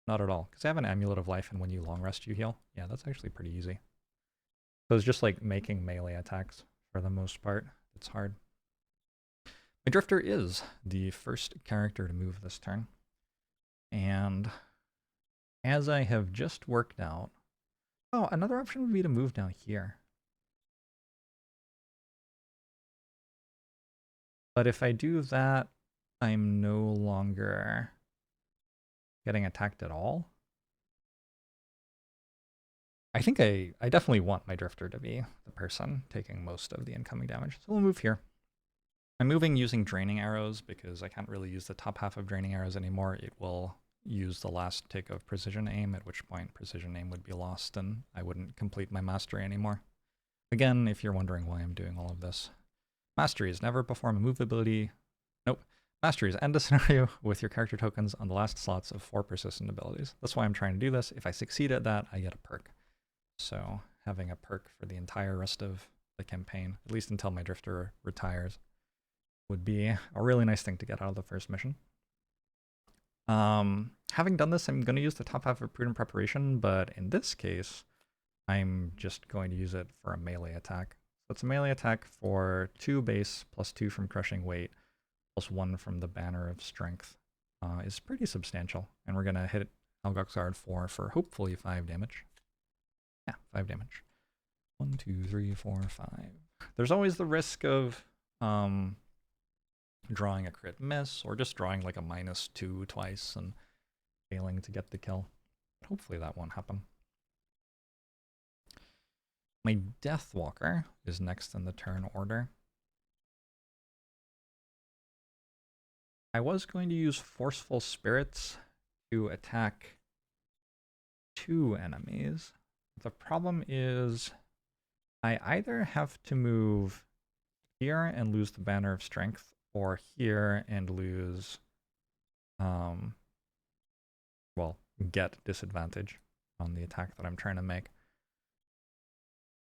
S1: Not at all, because I have an Amulet of Life, and when you long rest, you heal. Yeah, that's actually pretty easy. So it's just like making melee attacks for the most part. It's hard. My Drifter is the first character to move this turn. And as I have just worked out... Oh, another option would be to move down here. But if I do that, I'm no longer getting attacked at all. I think I definitely want my Drifter to be the person taking most of the incoming damage. So we'll move here. I'm moving using Draining Arrows because I can't really use the top half of Draining Arrows anymore. It will use the last tick of Precision Aim, at which point Precision Aim would be lost and I wouldn't complete my Mastery anymore. Again, if you're wondering why I'm doing all of this. Masteries. Never perform a move ability. Nope. Masteries. End a scenario with your character tokens on the last slots of 4 persistent abilities. That's why I'm trying to do this. If I succeed at that, I get a perk. So having a perk for the entire rest of the campaign, at least until my Drifter retires, would be a really nice thing to get out of the first mission. Having done this, I'm going to use the top half of Prudent Preparation, but in this case, I'm just going to use it for a melee attack. So it's a melee attack for 2 base plus 2 from Crushing Weight plus 1 from the Banner of Strength. Is pretty substantial, and we're going to hit Algoxard 4 for hopefully 5 damage. Yeah, 5 damage. 1, 2, 3, 4, 5. There's always the risk of drawing a crit miss, or just drawing like a -2 twice and failing to get the kill. But hopefully that won't happen. My Deathwalker is next in the turn order. I was going to use Forceful Spirits to attack 2 enemies. The problem is I either have to move here and lose the Banner of Strength, or here and lose, well, get disadvantage on the attack that I'm trying to make.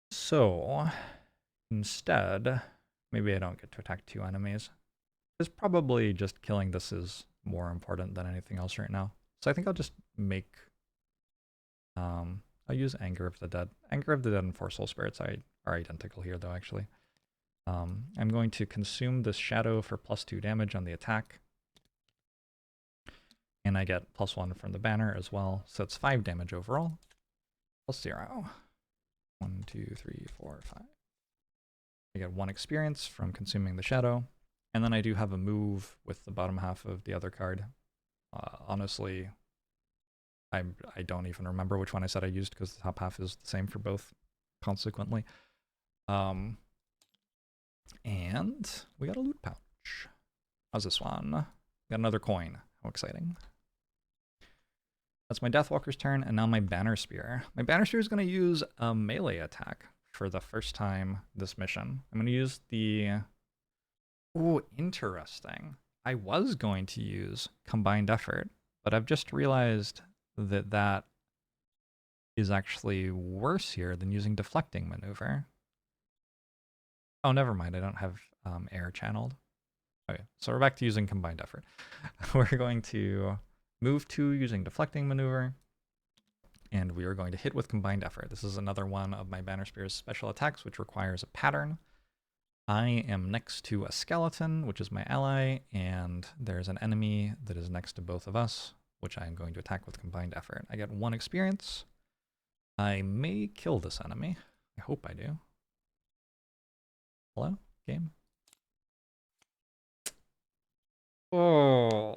S1: So instead, maybe I don't get to attack 2 enemies. It's probably just killing this is more important than anything else right now. So I think I'll just make, I'll use Anger of the Dead. Anger of the Dead and Forceful Spirits are identical here though, actually. I'm going to consume this Shadow for +2 damage on the attack. And I get +1 from the Banner as well, so it's 5 damage overall. +0. 1, 2, 3, 4, 5. I get 1 experience from consuming the Shadow. And then I do have a move with the bottom half of the other card. Honestly, I don't even remember which one I said I used because the top half is the same for both, consequently. And we got a loot pouch. How's this one? Got another coin. How exciting. That's my Deathwalker's turn, and now my Banner Spear. My Banner Spear is going to use a melee attack for the first time this mission. I'm going to use the... Ooh, interesting. I was going to use Combined Effort, but I've just realized that that is actually worse here than using Deflecting Maneuver. Oh, never mind. I don't have air channeled. Okay, so we're back to using Combined Effort. We're going to move 2 using Deflecting Maneuver, and we are going to hit with Combined Effort. This is another one of my Banner Spear's special attacks, which requires a pattern. I am next to a skeleton, which is my ally, and there's an enemy that is next to both of us, which I am going to attack with Combined Effort. I get 1 experience. I may kill this enemy. I hope I do. Hello, game? Oh,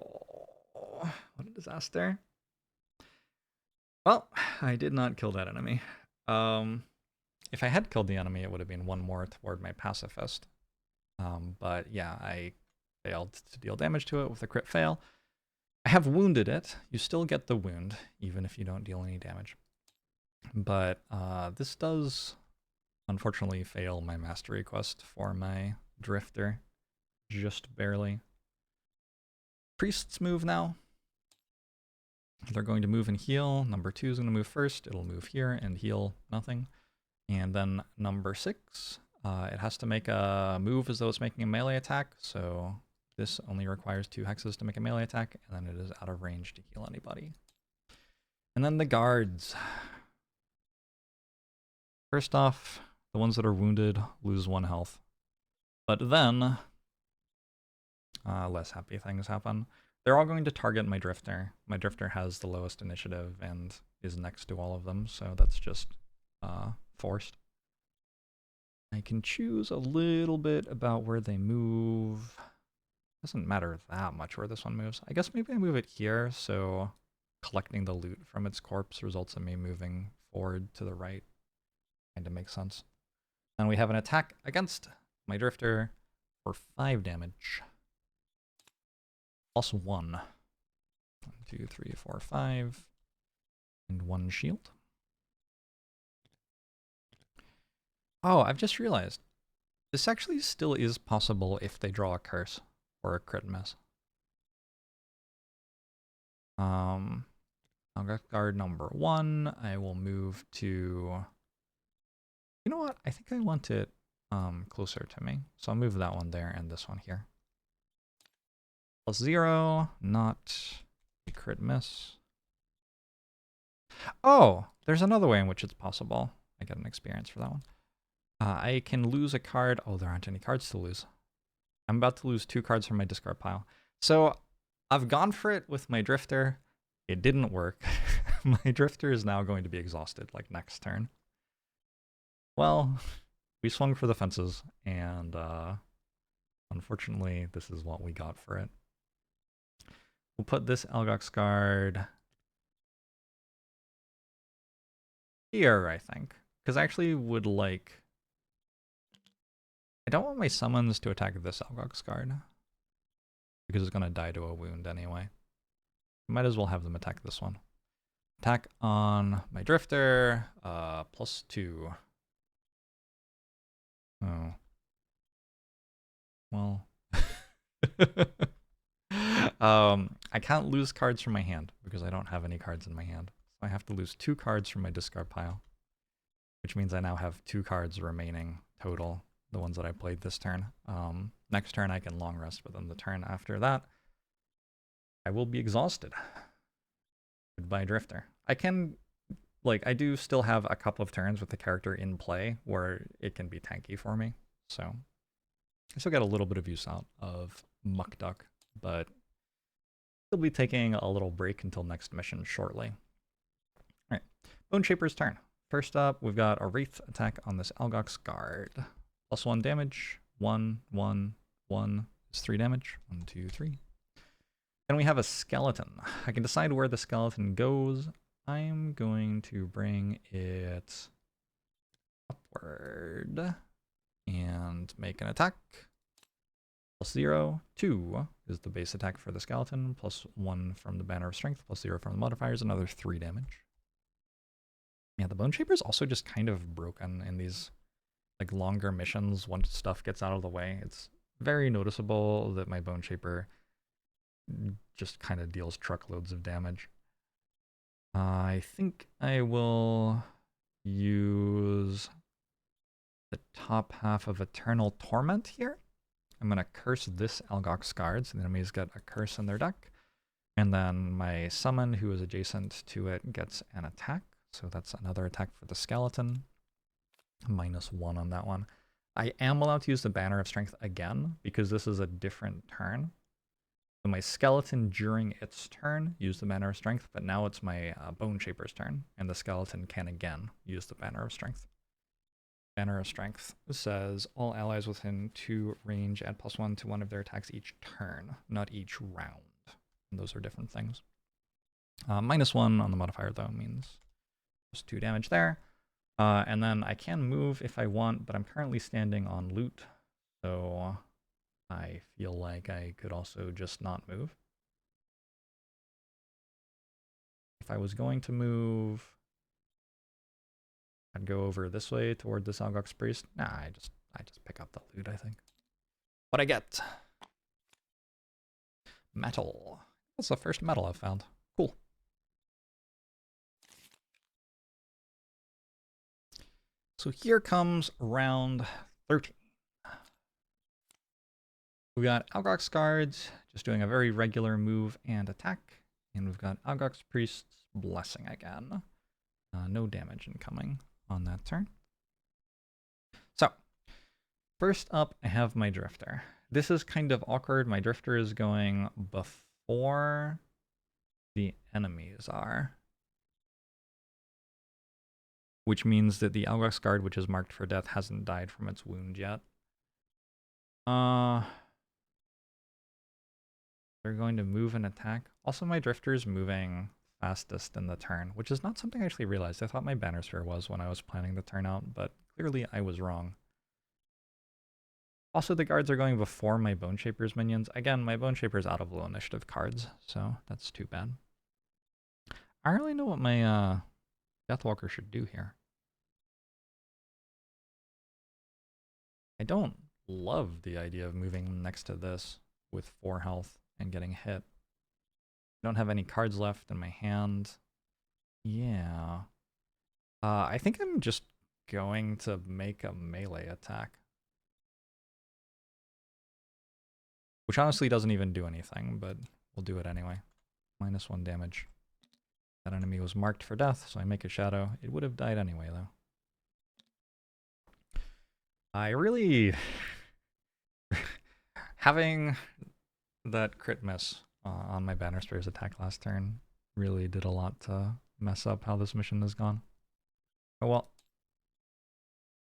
S1: what a disaster. Well, I did not kill that enemy. If I had killed the enemy, it would have been one more toward my pacifist. But yeah, I failed to deal damage to it with a crit fail. I have wounded it. You still get the wound, even if you don't deal any damage. But this does, unfortunately, fail my mastery quest for my drifter. Just barely. Priests move now. They're going to move and heal. Number 2 is going to move first. It'll move here and heal nothing. And then number 6, it has to make a move as though it's making a melee attack. So this only requires 2 hexes to make a melee attack, and then it is out of range to heal anybody. And then the guards. First off, the ones that are wounded lose 1 health. But then, less happy things happen. They're all going to target my drifter. My drifter has the lowest initiative and is next to all of them, so that's just forced. I can choose a little bit about where they move. Doesn't matter that much where this one moves. I guess maybe I move it here, so collecting the loot from its corpse results in me moving forward to the right. Kind of makes sense. Then we have an attack against my drifter for 5 damage. +1. 1, 2, 3, 4, 5. And 1 shield. Oh, I've just realized. This actually still is possible if they draw a curse or a crit miss. I'll get guard number 1. I will move to... You know what? I think I want it closer to me. So I'll move that one there and this one here. +0, not a crit miss. Oh, there's another way in which it's possible. I get an experience for that one. I can lose a card. Oh, there aren't any cards to lose. I'm about to lose 2 cards from my discard pile. So I've gone for it with my drifter. It didn't work. My drifter is now going to be exhausted like next turn. Well, we swung for the fences, and unfortunately, this is what we got for it. We'll put this Algox guard here, I think, because I actually would like... I don't want my summons to attack this Algox guard, because it's going to die to a wound anyway. Might as well have them attack this one. Attack on my drifter, +2. Oh. Well. I can't lose cards from my hand because I don't have any cards in my hand. So I have to lose 2 cards from my discard pile, which means I now have 2 cards remaining total, the ones that I played this turn. Next turn I can long rest, but then the turn after that, I will be exhausted. Goodbye, Drifter. I can, like, I do still have a couple of turns with the character in play where it can be tanky for me, so I still get a little bit of use out of Muck Duck, but I'll be taking a little break until next mission shortly. Alright, Bone Shaper's turn. First up, we've got a Wraith attack on this Algox guard. +1 damage, 1, 1, 1 is 3 damage. 1, 2, 3. Then we have a skeleton. I can decide where the skeleton goes. I'm going to bring it upward and make an attack. +0, 2 is the base attack for the skeleton, +1 from the Banner of Strength, +0 from the modifiers, another 3 damage. Yeah, the Bone Shaper is also just kind of broken in these like longer missions once stuff gets out of the way. It's very noticeable that my Bone Shaper just kind of deals truckloads of damage. I think I will use the top half of Eternal Torment here. I'm going to curse this Algox guard, so the enemies get a curse in their deck. And then my summon, who is adjacent to it, gets an attack. So that's another attack for the skeleton. -1 on that one. I am allowed to use the Banner of Strength again, because this is a different turn. So my skeleton during its turn used the Banner of Strength, but now it's my Bone Shaper's turn, and the skeleton can again use the Banner of Strength. Banner of Strength says all allies within 2 range add +1 to one of their attacks each turn, not each round. And those are different things. -1 on the modifier though means just 2 damage there. And then I can move if I want, but I'm currently standing on loot, so I feel like I could also just not move. If I was going to move, I'd go over this way toward this Algox Priest. Nah, I just pick up the loot, I think. What I get? Metal. That's the first metal I've found. Cool. So here comes round 13. We got Algox Guards just doing a very regular move and attack. And we've got Algox Priest's Blessing again. No damage incoming on that turn. So, first up, I have my Drifter. This is kind of awkward. My Drifter is going before the enemies are, which means that the Algox Guard, which is marked for death, hasn't died from its wound yet. They're going to move and attack. Also, my Drifter is moving fastest in the turn, which is not something I actually realized. I thought my Banner Sphere was when I was planning the turn out, but clearly I was wrong. Also, the guards are going before my Bone Shaper's minions. Again, my Bone Shaper's out of low initiative cards, so that's too bad. I don't really know what my Deathwalker should do here. I don't love the idea of moving next to this with 4 health and getting hit. I don't have any cards left in my hand. Yeah. I think I'm just going to make a melee attack. Which honestly doesn't even do anything, but we'll do it anyway. -1 damage. That enemy was marked for death, so I make a shadow. It would have died anyway, though. I really... having that crit miss on my Banner Spear's attack last turn really did a lot to mess up how this mission has gone. Oh well.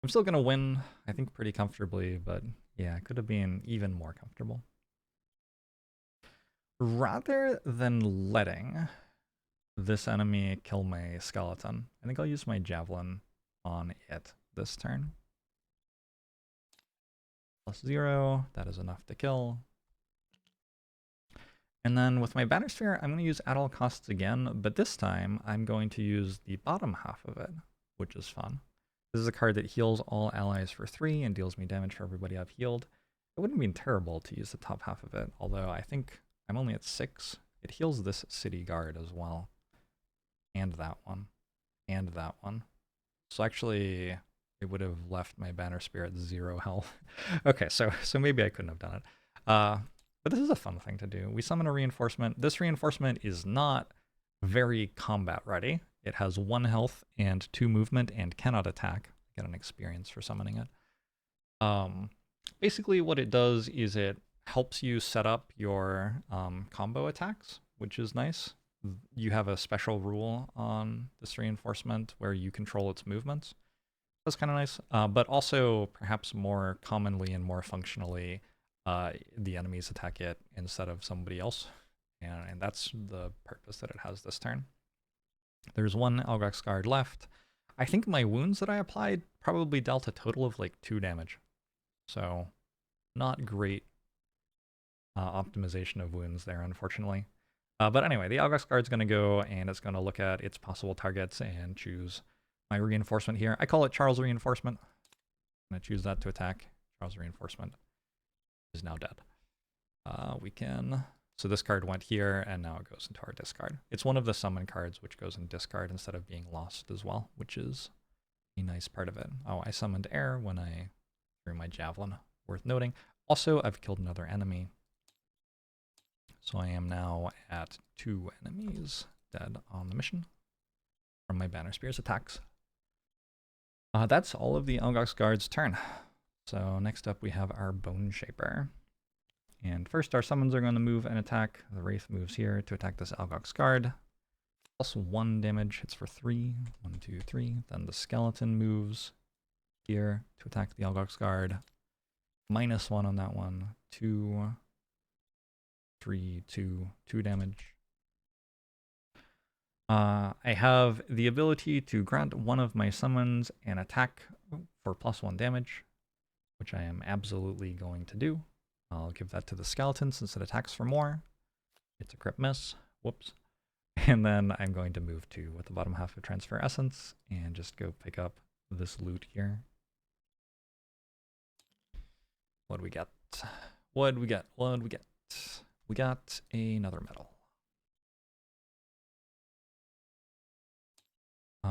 S1: I'm still going to win, I think, pretty comfortably, but yeah, it could have been even more comfortable. Rather than letting this enemy kill my skeleton, I think I'll use my javelin on it this turn. +0, that is enough to kill. And then with my Banner Sphere, I'm going to use at all costs again, but this time I'm going to use the bottom half of it, which is fun. This is a card that heals all allies for 3 and deals me damage for everybody I've healed. It wouldn't be terrible to use the top half of it, although I think I'm only at 6. It heals this city guard as well. And that one. And that one. So actually, it would have left my Banner Spear at 0 health. Okay, so maybe I couldn't have done it. But this is a fun thing to do. We summon a reinforcement. This reinforcement is not very combat ready. It has 1 health and 2 movement and cannot attack. Get an experience for summoning it. Basically what it does is it helps you set up your combo attacks, which is nice. You have a special rule on this reinforcement where you control its movements. That's kind of nice, but also perhaps more commonly and more functionally, the enemies attack it instead of somebody else, and that's the purpose that it has this turn. There's 1 Algox Guard left. I think my wounds that I applied probably dealt a total of like 2 damage, so not great optimization of wounds there, unfortunately. But anyway, the Algox Guard's going to go, and it's going to look at its possible targets and choose my reinforcement here. I call it Charles Reinforcement. I'm going to choose that to attack. Charles Reinforcement is now dead. So this card went here, and now it goes into our discard. It's one of the summon cards which goes in discard instead of being lost as well, which is a nice part of it. Oh, I summoned air when I threw my javelin. Worth noting. Also, I've killed another enemy. So I am now at 2 enemies dead on the mission from my Banner Spear's attacks. That's all of the Algox Guard's turn. So next up we have our Bone Shaper. And first our summons are going to move and attack. The Wraith moves here to attack this Algox Guard. +1 damage, hits for 3. 1, 2, 3. Then the Skeleton moves here to attack the Algox Guard. -1 on that one. 2, 3, 2, 2 damage. I have the ability to grant one of my summons an attack for +1 damage, which I am absolutely going to do. I'll give that to the Skeleton since it attacks for more. It's a crit miss. Whoops. And then I'm going to move to with the bottom half of Transfer Essence and just go pick up this loot here. What do we get? What do we get? What do we get? We got another medal.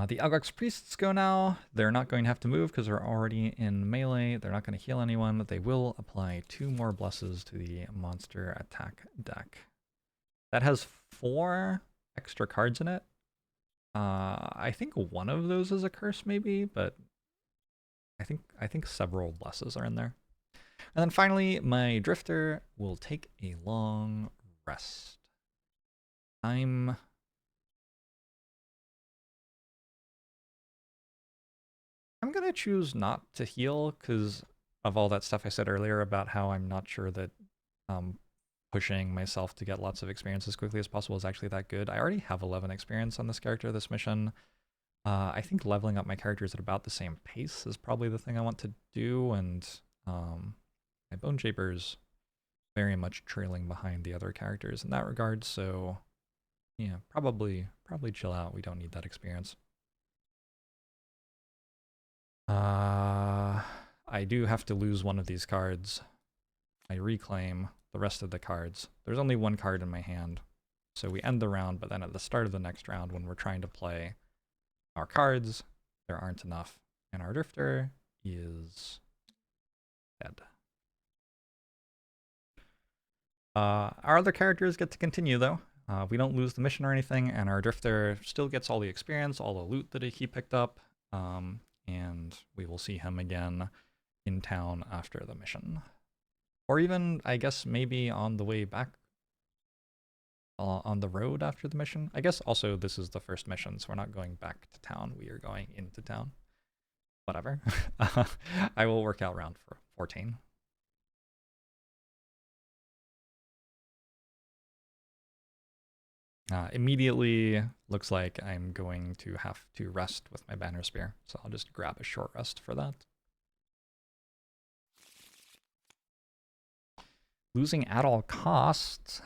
S1: The Algox Priests go now. They're not going to have to move because they're already in melee. They're not going to heal anyone. They will apply 2 more blesses to the monster attack deck. That has 4 extra cards in it. I think one of those is a curse maybe, but I think several blesses are in there. And then finally, my Drifter will take a long rest. I'm going to choose not to heal because of all that stuff I said earlier about how I'm not sure that pushing myself to get lots of experience as quickly as possible is actually that good. I already have 11 experience on this character this mission. I think leveling up my characters at about the same pace is probably the thing I want to do, and my Bone Shaper's very much trailing behind the other characters in that regard, so yeah, probably chill out. We don't need that experience. I do have to lose one of these cards. I reclaim the rest of the cards. There's only 1 card in my hand, so we end the round, but then at the start of the next round when we're trying to play our cards, there aren't enough, and our Drifter is dead. Our other characters get to continue though. We don't lose the mission or anything, and our Drifter still gets all the experience, all the loot that he picked up, and we will see him again in town after the mission. Or even, I guess, maybe on the way back on the road after the mission. I guess also this is the first mission, so we're not going back to town. We are going into town. Whatever. I will work out round 14. Immediately looks like I'm going to have to rest with my Banner Spear, so I'll just grab a short rest for that. Losing at all costs.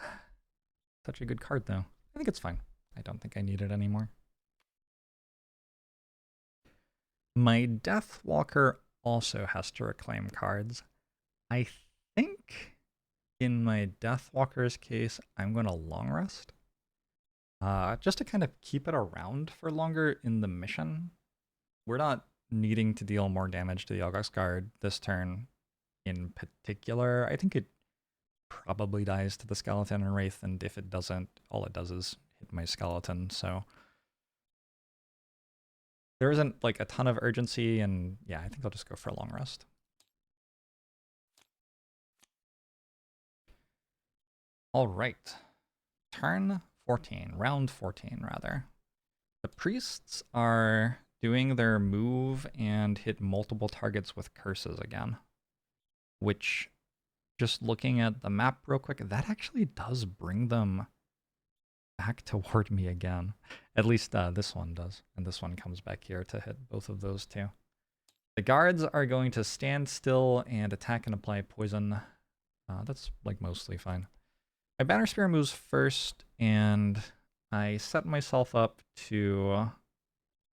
S1: Such a good card though. I think it's fine. I don't think I need it anymore. My Deathwalker also has to reclaim cards. I think in my Deathwalker's case, I'm going to long rest. Just to kind of keep it around for longer in the mission. We're not needing to deal more damage to the Algox Guard this turn in particular. I think it probably dies to the Skeleton and Wraith, and if it doesn't, all it does is hit my Skeleton, so there isn't like a ton of urgency, and yeah, I think I'll just go for a long rest. All right, turn 14, round 14 rather. The priests are doing their move and hit multiple targets with curses again, which, just looking at the map real quick, that actually does bring them back toward me again. At least this one does, and this one comes back here to hit both of those two. The guards are going to stand still and attack and apply poison. That's like mostly fine. My Banner Spear moves first, and I set myself up to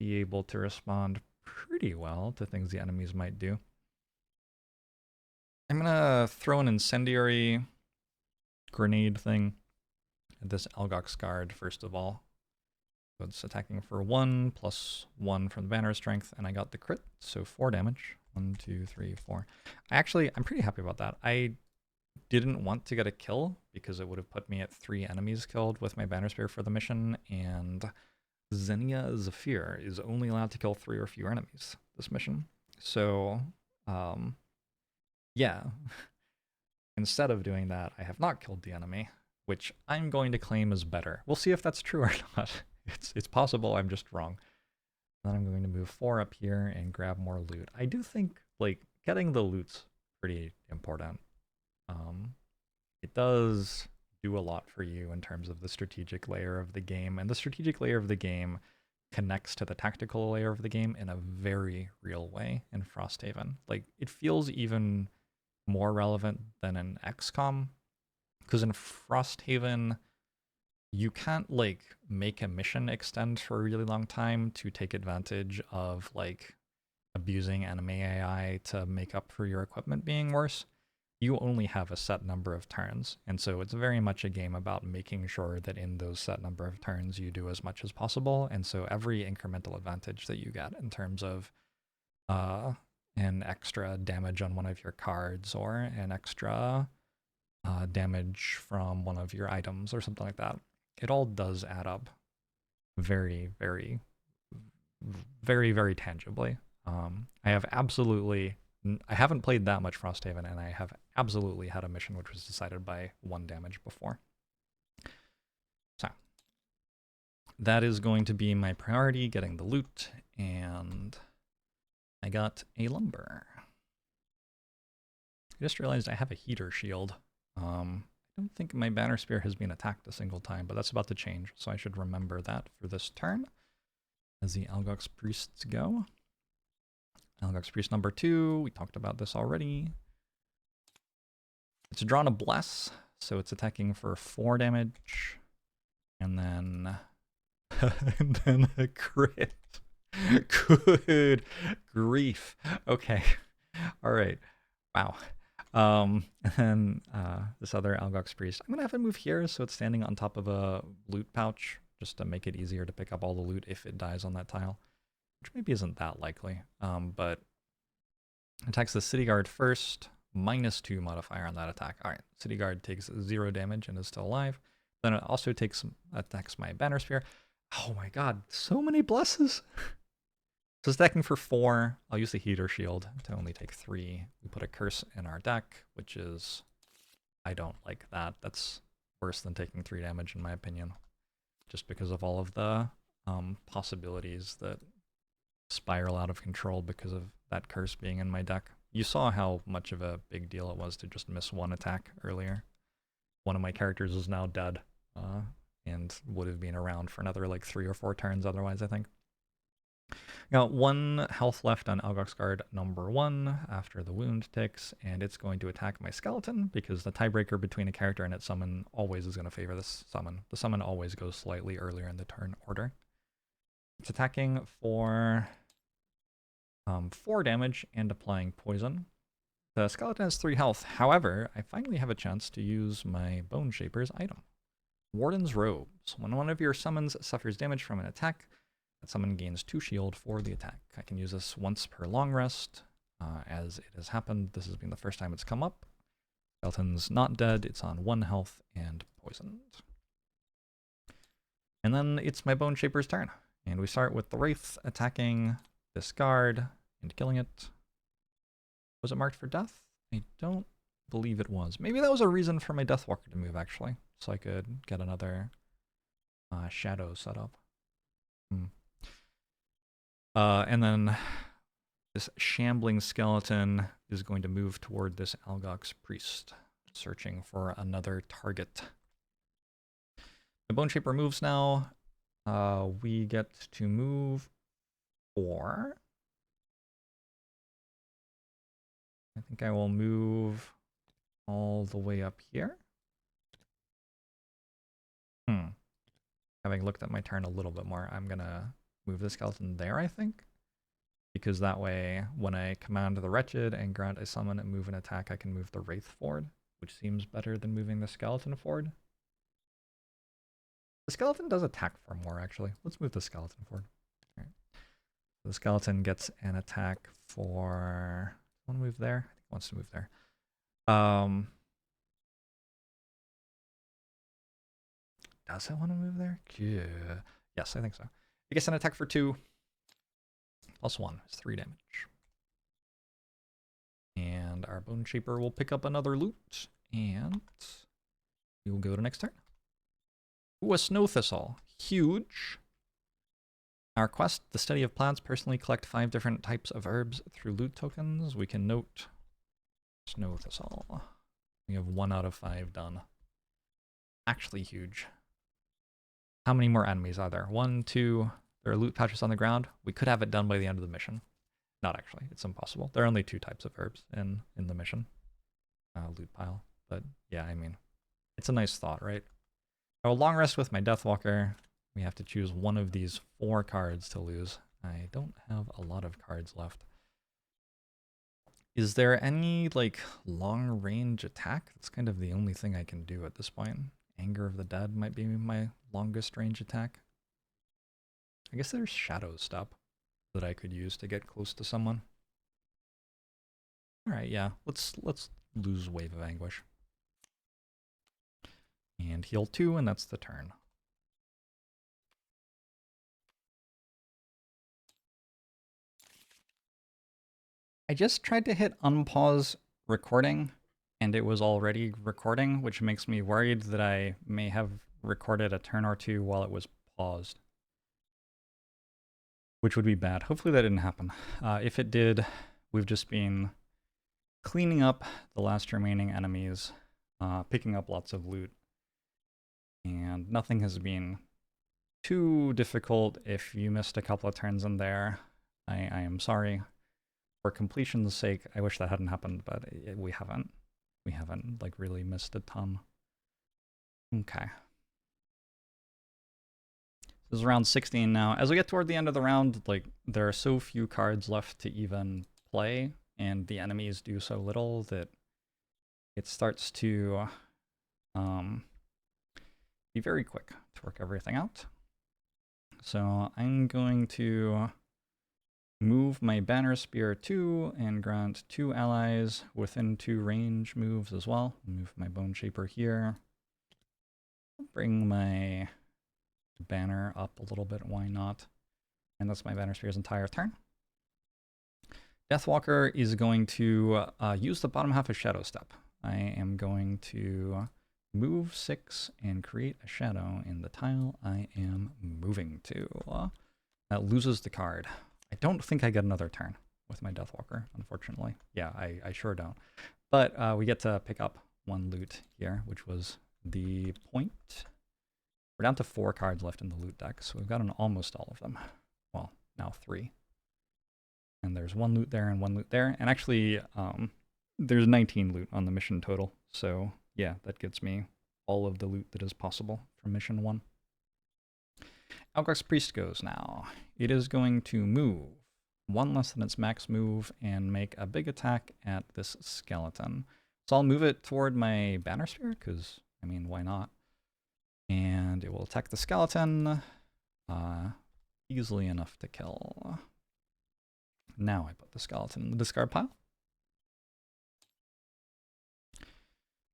S1: be able to respond pretty well to things the enemies might do. I'm gonna throw an incendiary grenade thing at this Algox Guard first of all. So it's attacking for 1 + 1 from the banner strength, and I got the crit, so 4 damage. 1, 2, 3, 4. I'm pretty happy about that. I didn't want to get a kill because it would have put me at 3 enemies killed with my Banner Spear for the mission, and Xenia Zephyr is only allowed to kill 3 or fewer enemies this mission. So, yeah, Instead of doing that, I have not killed the enemy, which I'm going to claim is better. We'll see if that's true or not. It's possible I'm just wrong. Then I'm going to move 4 up here and grab more loot. I do think, like, getting the loot's pretty important. It does do a lot for you in terms of the strategic layer of the game, and the strategic layer of the game connects to the tactical layer of the game in a very real way in Frosthaven. Like, it feels even more relevant than in XCOM, because in Frosthaven, you can't, like, make a mission extend for a really long time to take advantage of, like, abusing enemy AI to make up for your equipment being worse. You only have a set number of turns, and so it's very much a game about making sure that in those set number of turns you do as much as possible, and so every incremental advantage that you get in terms of an extra damage on one of your cards or an extra damage from one of your items or something like that, it all does add up very, very, very, very tangibly. I haven't played that much Frosthaven, and I have absolutely had a mission which was decided by 1 damage before. So, that is going to be my priority, getting the loot, and I got a lumber. I just realized I have a heater shield. I don't think my banner spear has been attacked a single time, but that's about to change, so I should remember that for this turn as the Algox Priests go. Algox Priest number 2, we talked about this already. It's drawn a Bless, so it's attacking for 4 damage, and then, and then a crit. Good grief. Okay. All right. Wow. And then this other Algox Priest. I'm going to have it move here so it's standing on top of a loot pouch, just to make it easier to pick up all the loot if it dies on that tile, which maybe isn't that likely. But attacks the City Guard first, -2 modifier on that attack. All right, City Guard takes 0 damage and is still alive. Then it also attacks my Banner Spear. Oh my god, so many blesses! So it's attacking for 4. I'll use the Heater Shield to only take 3. We put a Curse in our deck, which is... I don't like that. That's worse than taking 3 damage in my opinion. Just because of all of the possibilities that spiral out of control because of that curse being in my deck. You saw how much of a big deal it was to just miss 1 attack earlier. One of my characters is now dead, and would have been around for another like 3 or 4 turns otherwise, I think. Got 1 health left on Algox Guard number 1 after the wound ticks, and it's going to attack my skeleton because the tiebreaker between a character and its summon always is going to favor this summon. The summon always goes slightly earlier in the turn order. It's attacking for 4 damage and applying poison. The skeleton has 3 health. However, I finally have a chance to use my Bone Shaper's item. Warden's Robes. When one of your summons suffers damage from an attack, that summon gains 2 shield for the attack. I can use this once per long rest. As it has happened, this has been the first time it's come up. Skeleton's not dead. It's on 1 health and poisoned. And then it's my Bone Shaper's turn. And we start with the Wraith attacking this guard and killing it. Was it marked for death? I don't believe it was. Maybe that was a reason for my Deathwalker to move, actually. So I could get another shadow set up. And then this shambling skeleton is going to move toward this Algox Priest, searching for another target. The Bone Shaper moves now. We get to move 4. I think I will move all the way up here. Having looked at my turn a little bit more, I'm gonna move the skeleton there, I think. Because that way, when I command the Wretched and grant a summon and move an attack, I can move the Wraith forward, which seems better than moving the skeleton forward. The skeleton does attack for more, actually. Let's move the skeleton forward. All right. The skeleton gets an attack for... Want to move there? I think it wants to move there. Does it want to move there? Yeah. Yes, I think so. It gets an attack for 2. +1 is 3 damage. And our Bone Shaper will pick up another loot and we will go to next turn. Ooh, a snow thistle. Huge. Our quest, the study of plants, personally collect 5 different types of herbs through loot tokens. We can note snow thistle. We have 1 out of 5 done. Actually huge. How many more enemies are there? 1, 2. There are loot patches on the ground. We could have it done by the end of the mission. Not actually. It's impossible. There are only 2 types of herbs in the mission. Loot pile. But yeah, I mean, it's a nice thought, right? I will long rest with my Deathwalker. We have to choose one of these 4 cards to lose. I don't have a lot of cards left. Is there any, like, long-range attack? That's kind of the only thing I can do at this point. Anger of the Dead might be my longest range attack. I guess there's Shadow Step that I could use to get close to someone. Alright, yeah. Let's lose Wave of Anguish. And heal 2, and that's the turn. I just tried to hit unpause recording, and it was already recording, which makes me worried that I may have recorded a turn or 2 while it was paused. Which would be bad. Hopefully that didn't happen. If it did, we've just been cleaning up the last remaining enemies, picking up lots of loot, and nothing has been too difficult. If you missed a couple of turns in there, I am sorry. For completion's sake, I wish that hadn't happened, but we haven't. We haven't, like, really missed a ton. Okay. This is round 16 now. As we get toward the end of the round, like, there are so few cards left to even play, and the enemies do so little that it starts to be very quick to work everything out. So I'm going to move my Banner Spear 2 and grant 2 allies within 2 range moves as well. Move my Bone Shaper here. Bring my banner up a little bit, why not? And that's my Banner Spear's entire turn. Deathwalker is going to use the bottom half of Shadow Step. I am going to move 6 and create a shadow in the tile I am moving to. That loses the card. I don't think I get another turn with my Deathwalker, unfortunately. Yeah, I sure don't. But we get to pick up 1 loot here, which was the point. We're down to 4 cards left in the loot deck, so we've gotten almost all of them. Well, now 3. And there's 1 loot there and 1 loot there. And actually, there's 19 loot on the mission total. So yeah, that gets me all of the loot that is possible from mission 1. Algox Priest goes now. It is going to move 1 less than its max move and make a big attack at this skeleton. So I'll move it toward my Banner Spear, because, I mean, why not? And it will attack the skeleton easily enough to kill. Now I put the skeleton in the discard pile.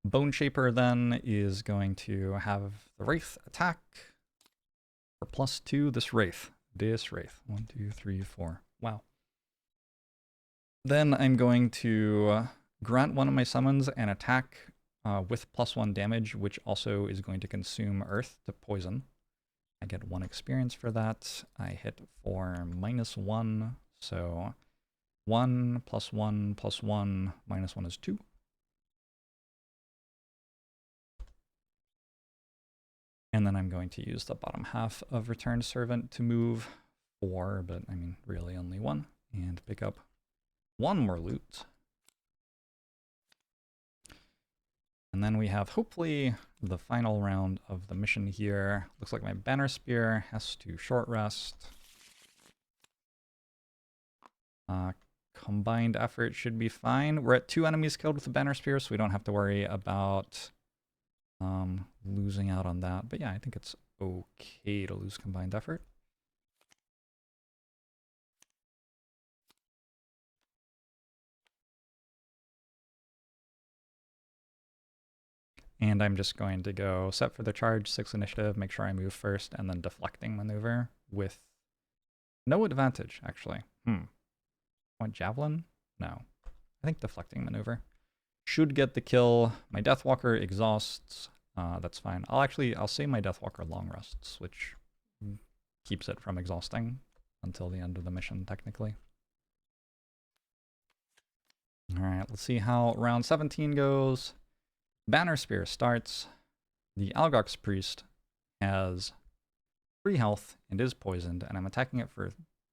S1: Bone Shaper then is going to have the Wraith attack for +2. This Wraith. 1, 2, 3, 4. Wow. Then I'm going to grant one of my summons an attack with +1 damage, which also is going to consume Earth to poison. I get 1 experience for that. I hit for -1, so 1 + 1 + 1 -1 is 2. And then I'm going to use the bottom half of Returned Servant to move 4, but I mean, really only 1, and pick up 1 more loot. And then we have, hopefully, the final round of the mission here. Looks like my Banner Spear has to short rest. Combined effort should be fine. We're at 2 enemies killed with the Banner Spear, so we don't have to worry about losing out on that. But yeah, I think it's okay to lose combined effort. And I'm just going to go set for the charge, 6 initiative, make sure I move first, and then deflecting maneuver with no advantage, actually. Want javelin? No. I think deflecting maneuver. Should get the kill. My Deathwalker exhausts. That's fine. I'll say my Deathwalker long rests, which keeps it from exhausting until the end of the mission, technically. Alright, let's see how round 17 goes. Banner Spear starts. The Algox Priest has 3 health and is poisoned, and I'm attacking it for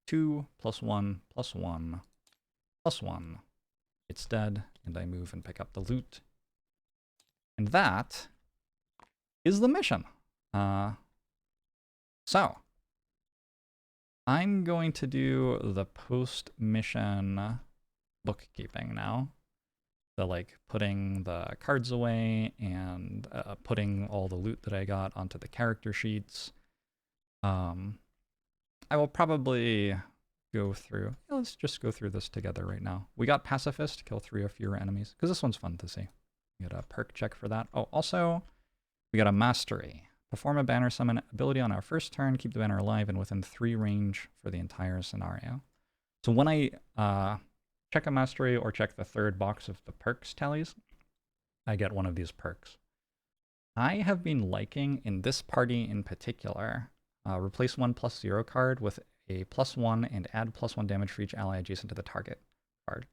S1: 2 + 1 + 1 + 1. It's dead, and I move and pick up the loot. And that is the mission. So, I'm going to do the post-mission bookkeeping now. So, like, putting the cards away and putting all the loot that I got onto the character sheets. I will probably go through... let's just go through this together right now. We got Pacifist, kill 3 or fewer enemies, because this one's fun to see. We got a perk check for that. Oh, also, we got a Mastery. Perform a banner summon ability on our first turn, keep the banner alive and within 3 range for the entire scenario. So when I check a Mastery or check the 3rd box of the perks tallies, I get one of these perks. I have been liking, in this party in particular, replace 1 +0 card with a +1 and add +1 damage for each ally adjacent to the target card.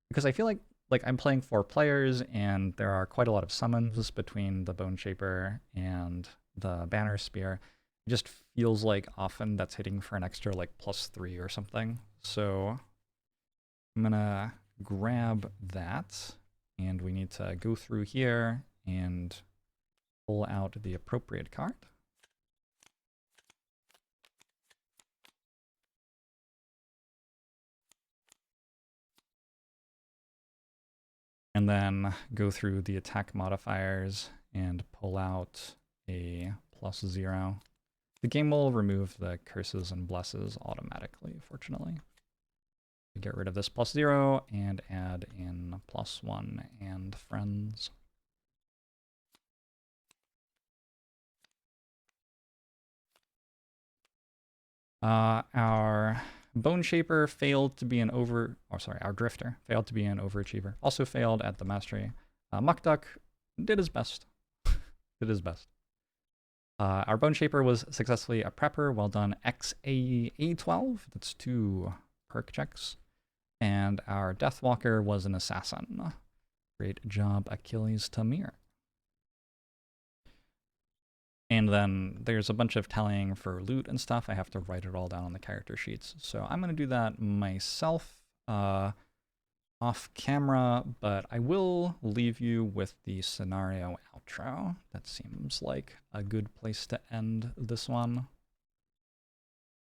S1: Because I feel like I'm playing 4 players and there are quite a lot of summons between the Bone Shaper and the Banner Spear. It just feels like often that's hitting for an extra like +3 or something. So I'm gonna grab that, and we need to go through here and pull out the appropriate card. And then go through the attack modifiers and pull out a +0. The game will remove the curses and blesses automatically, fortunately. We get rid of this +0 and add in +1 and friends. Our Bone Shaper failed to be an our Drifter failed to be an overachiever. Also failed at the Mastery. Muck Duck did his best. Did his best. Our Bone Shaper was successfully a prepper. Well done, XCOM. That's 2 perk checks. And our Deathwalker was an assassin. Great job, Achilles Tamir. And then there's a bunch of tallying for loot and stuff. I have to write it all down on the character sheets. So I'm going to do that myself off camera, but I will leave you with the scenario outro. That seems like a good place to end this one.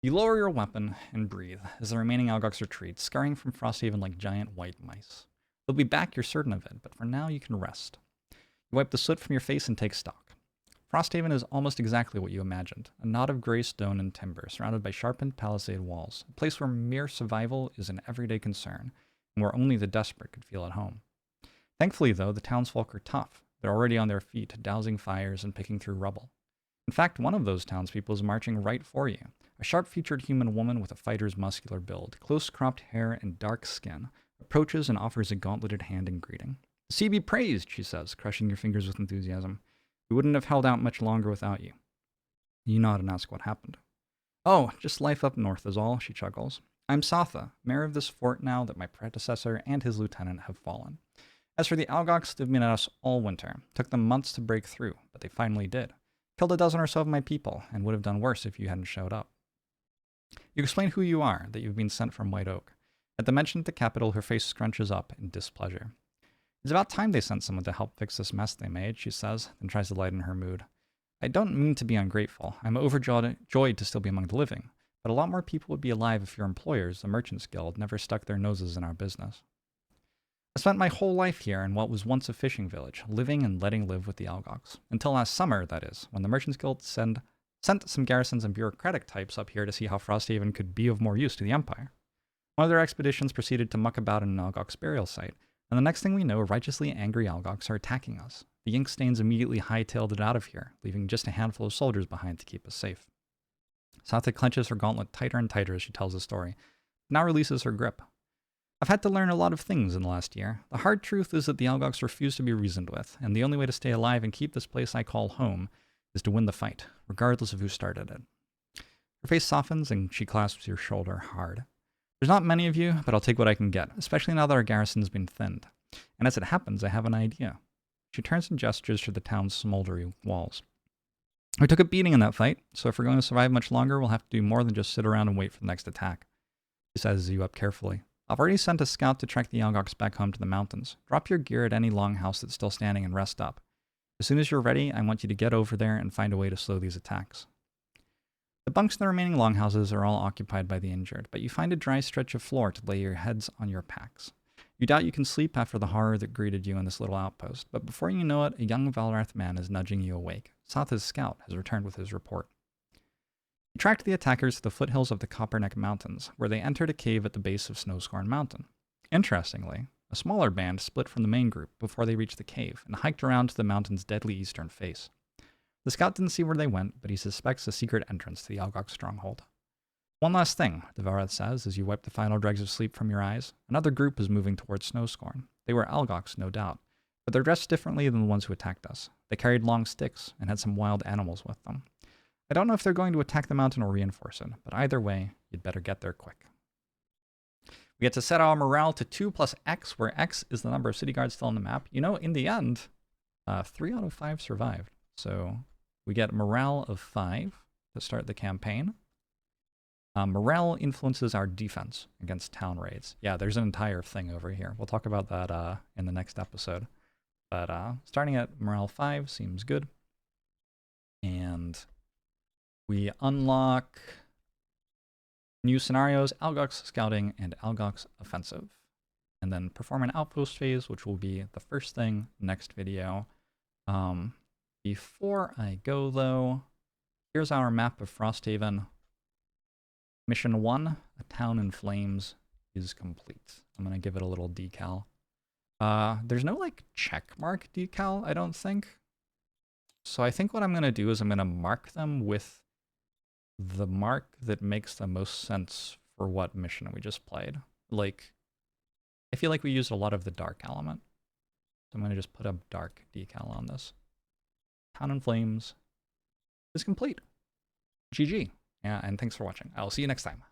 S1: You lower your weapon and breathe as the remaining Algox retreat, scurrying from Frosthaven like giant white mice. They'll be back, you're certain of it, but for now you can rest. You wipe the soot from your face and take stock. Frosthaven is almost exactly what you imagined, a knot of gray stone and timber, surrounded by sharpened palisade walls, a place where mere survival is an everyday concern, and where only the desperate could feel at home. Thankfully, though, the townsfolk are tough. They're already on their feet, dousing fires and picking through rubble. In fact, one of those townspeople is marching right for you, a sharp-featured human woman with a fighter's muscular build, close-cropped hair and dark skin, approaches and offers a gauntleted hand in greeting. "The sea be praised," she says, crushing your fingers with enthusiasm. "We wouldn't have held out much longer without you." You nod and ask what happened. "Oh, just life up north is all," she chuckles. "I'm Satha, mayor of this fort now that my predecessor and his lieutenant have fallen. As for the Algox, they've been at us all winter. Took them months to break through, but they finally did. Killed a dozen or so of my people, and would have done worse if you hadn't showed up." You explain who you are, that you've been sent from White Oak. At the mention of the capital, her face scrunches up in displeasure. "It's about time they sent someone to help fix this mess they made," she says, then tries to lighten her mood. "I don't mean to be ungrateful. I'm overjoyed to still be among the living. But a lot more people would be alive if your employers, the Merchants Guild, never stuck their noses in our business. I spent my whole life here in what was once a fishing village, living and letting live with the Algox. Until last summer, that is, when the Merchants Guild sent some garrisons and bureaucratic types up here to see how Frosthaven could be of more use to the Empire. One of their expeditions proceeded to muck about in an Algox burial site, and the next thing we know, righteously angry Algox are attacking us. The Inkstains immediately hightailed it out of here, leaving just a handful of soldiers behind to keep us safe." Satha clenches her gauntlet tighter and tighter as she tells the story, now releases her grip. I've had to learn a lot of things in the last year. The hard truth is that the Algox refuse to be reasoned with, and the only way to stay alive and keep this place I call home is to win the fight, regardless of who started it. Her face softens and she clasps your shoulder hard. There's not many of you, but I'll take what I can get, especially now that our garrison's been thinned. And as it happens, I have an idea. She turns and gestures to the town's smoldery walls. We took a beating in that fight, so if we're going to survive much longer, we'll have to do more than just sit around and wait for the next attack. She sizes you up carefully. I've already sent a scout to track the Algox back home to the mountains. Drop your gear at any longhouse that's still standing and rest up. As soon as you're ready, I want you to get over there and find a way to slow these attacks. The bunks in the remaining longhouses are all occupied by the injured, but you find a dry stretch of floor to lay your heads on your packs. You doubt you can sleep after the horror that greeted you in this little outpost, but before you know it, a young Valrath man is nudging you awake. Satha's scout has returned with his report. You tracked the attackers to the foothills of the Copperneck Mountains, where they entered a cave at the base of Snowscorn Mountain. Interestingly, a smaller band split from the main group before they reached the cave and hiked around to the mountain's deadly eastern face. The scout didn't see where they went, but he suspects a secret entrance to the Algox stronghold. One last thing, the Valrath says as you wipe the final dregs of sleep from your eyes. Another group is moving towards Snowscorn. They were Algox, no doubt, but they're dressed differently than the ones who attacked us. They carried long sticks and had some wild animals with them. I don't know if they're going to attack the mountain or reinforce it, but either way, you'd better get there quick. We get to set our morale to 2 plus X, where X is the number of city guards still on the map. You know, in the end, 3 out of 5 survived. So we get morale of 5 to start the campaign. Morale influences our defense against town raids. Yeah, there's an entire thing over here. We'll talk about that in the next episode. But starting at morale 5 seems good. And we unlock new scenarios, Algox Scouting and Algox Offensive. And then perform an outpost phase, which will be the first thing next video. Before I go, though, here's our map of Frosthaven. Mission 1, a town in flames, is complete. I'm going to give it a little decal. There's no, like, check mark decal, I don't think. So I think what I'm going to do is I'm going to mark them with the mark that makes the most sense for what mission we just played. Like, I feel like we used a lot of the dark element. So I'm going to just put a dark decal on this. Town in Flames is complete. GG. Yeah, and thanks for watching. I'll see you next time.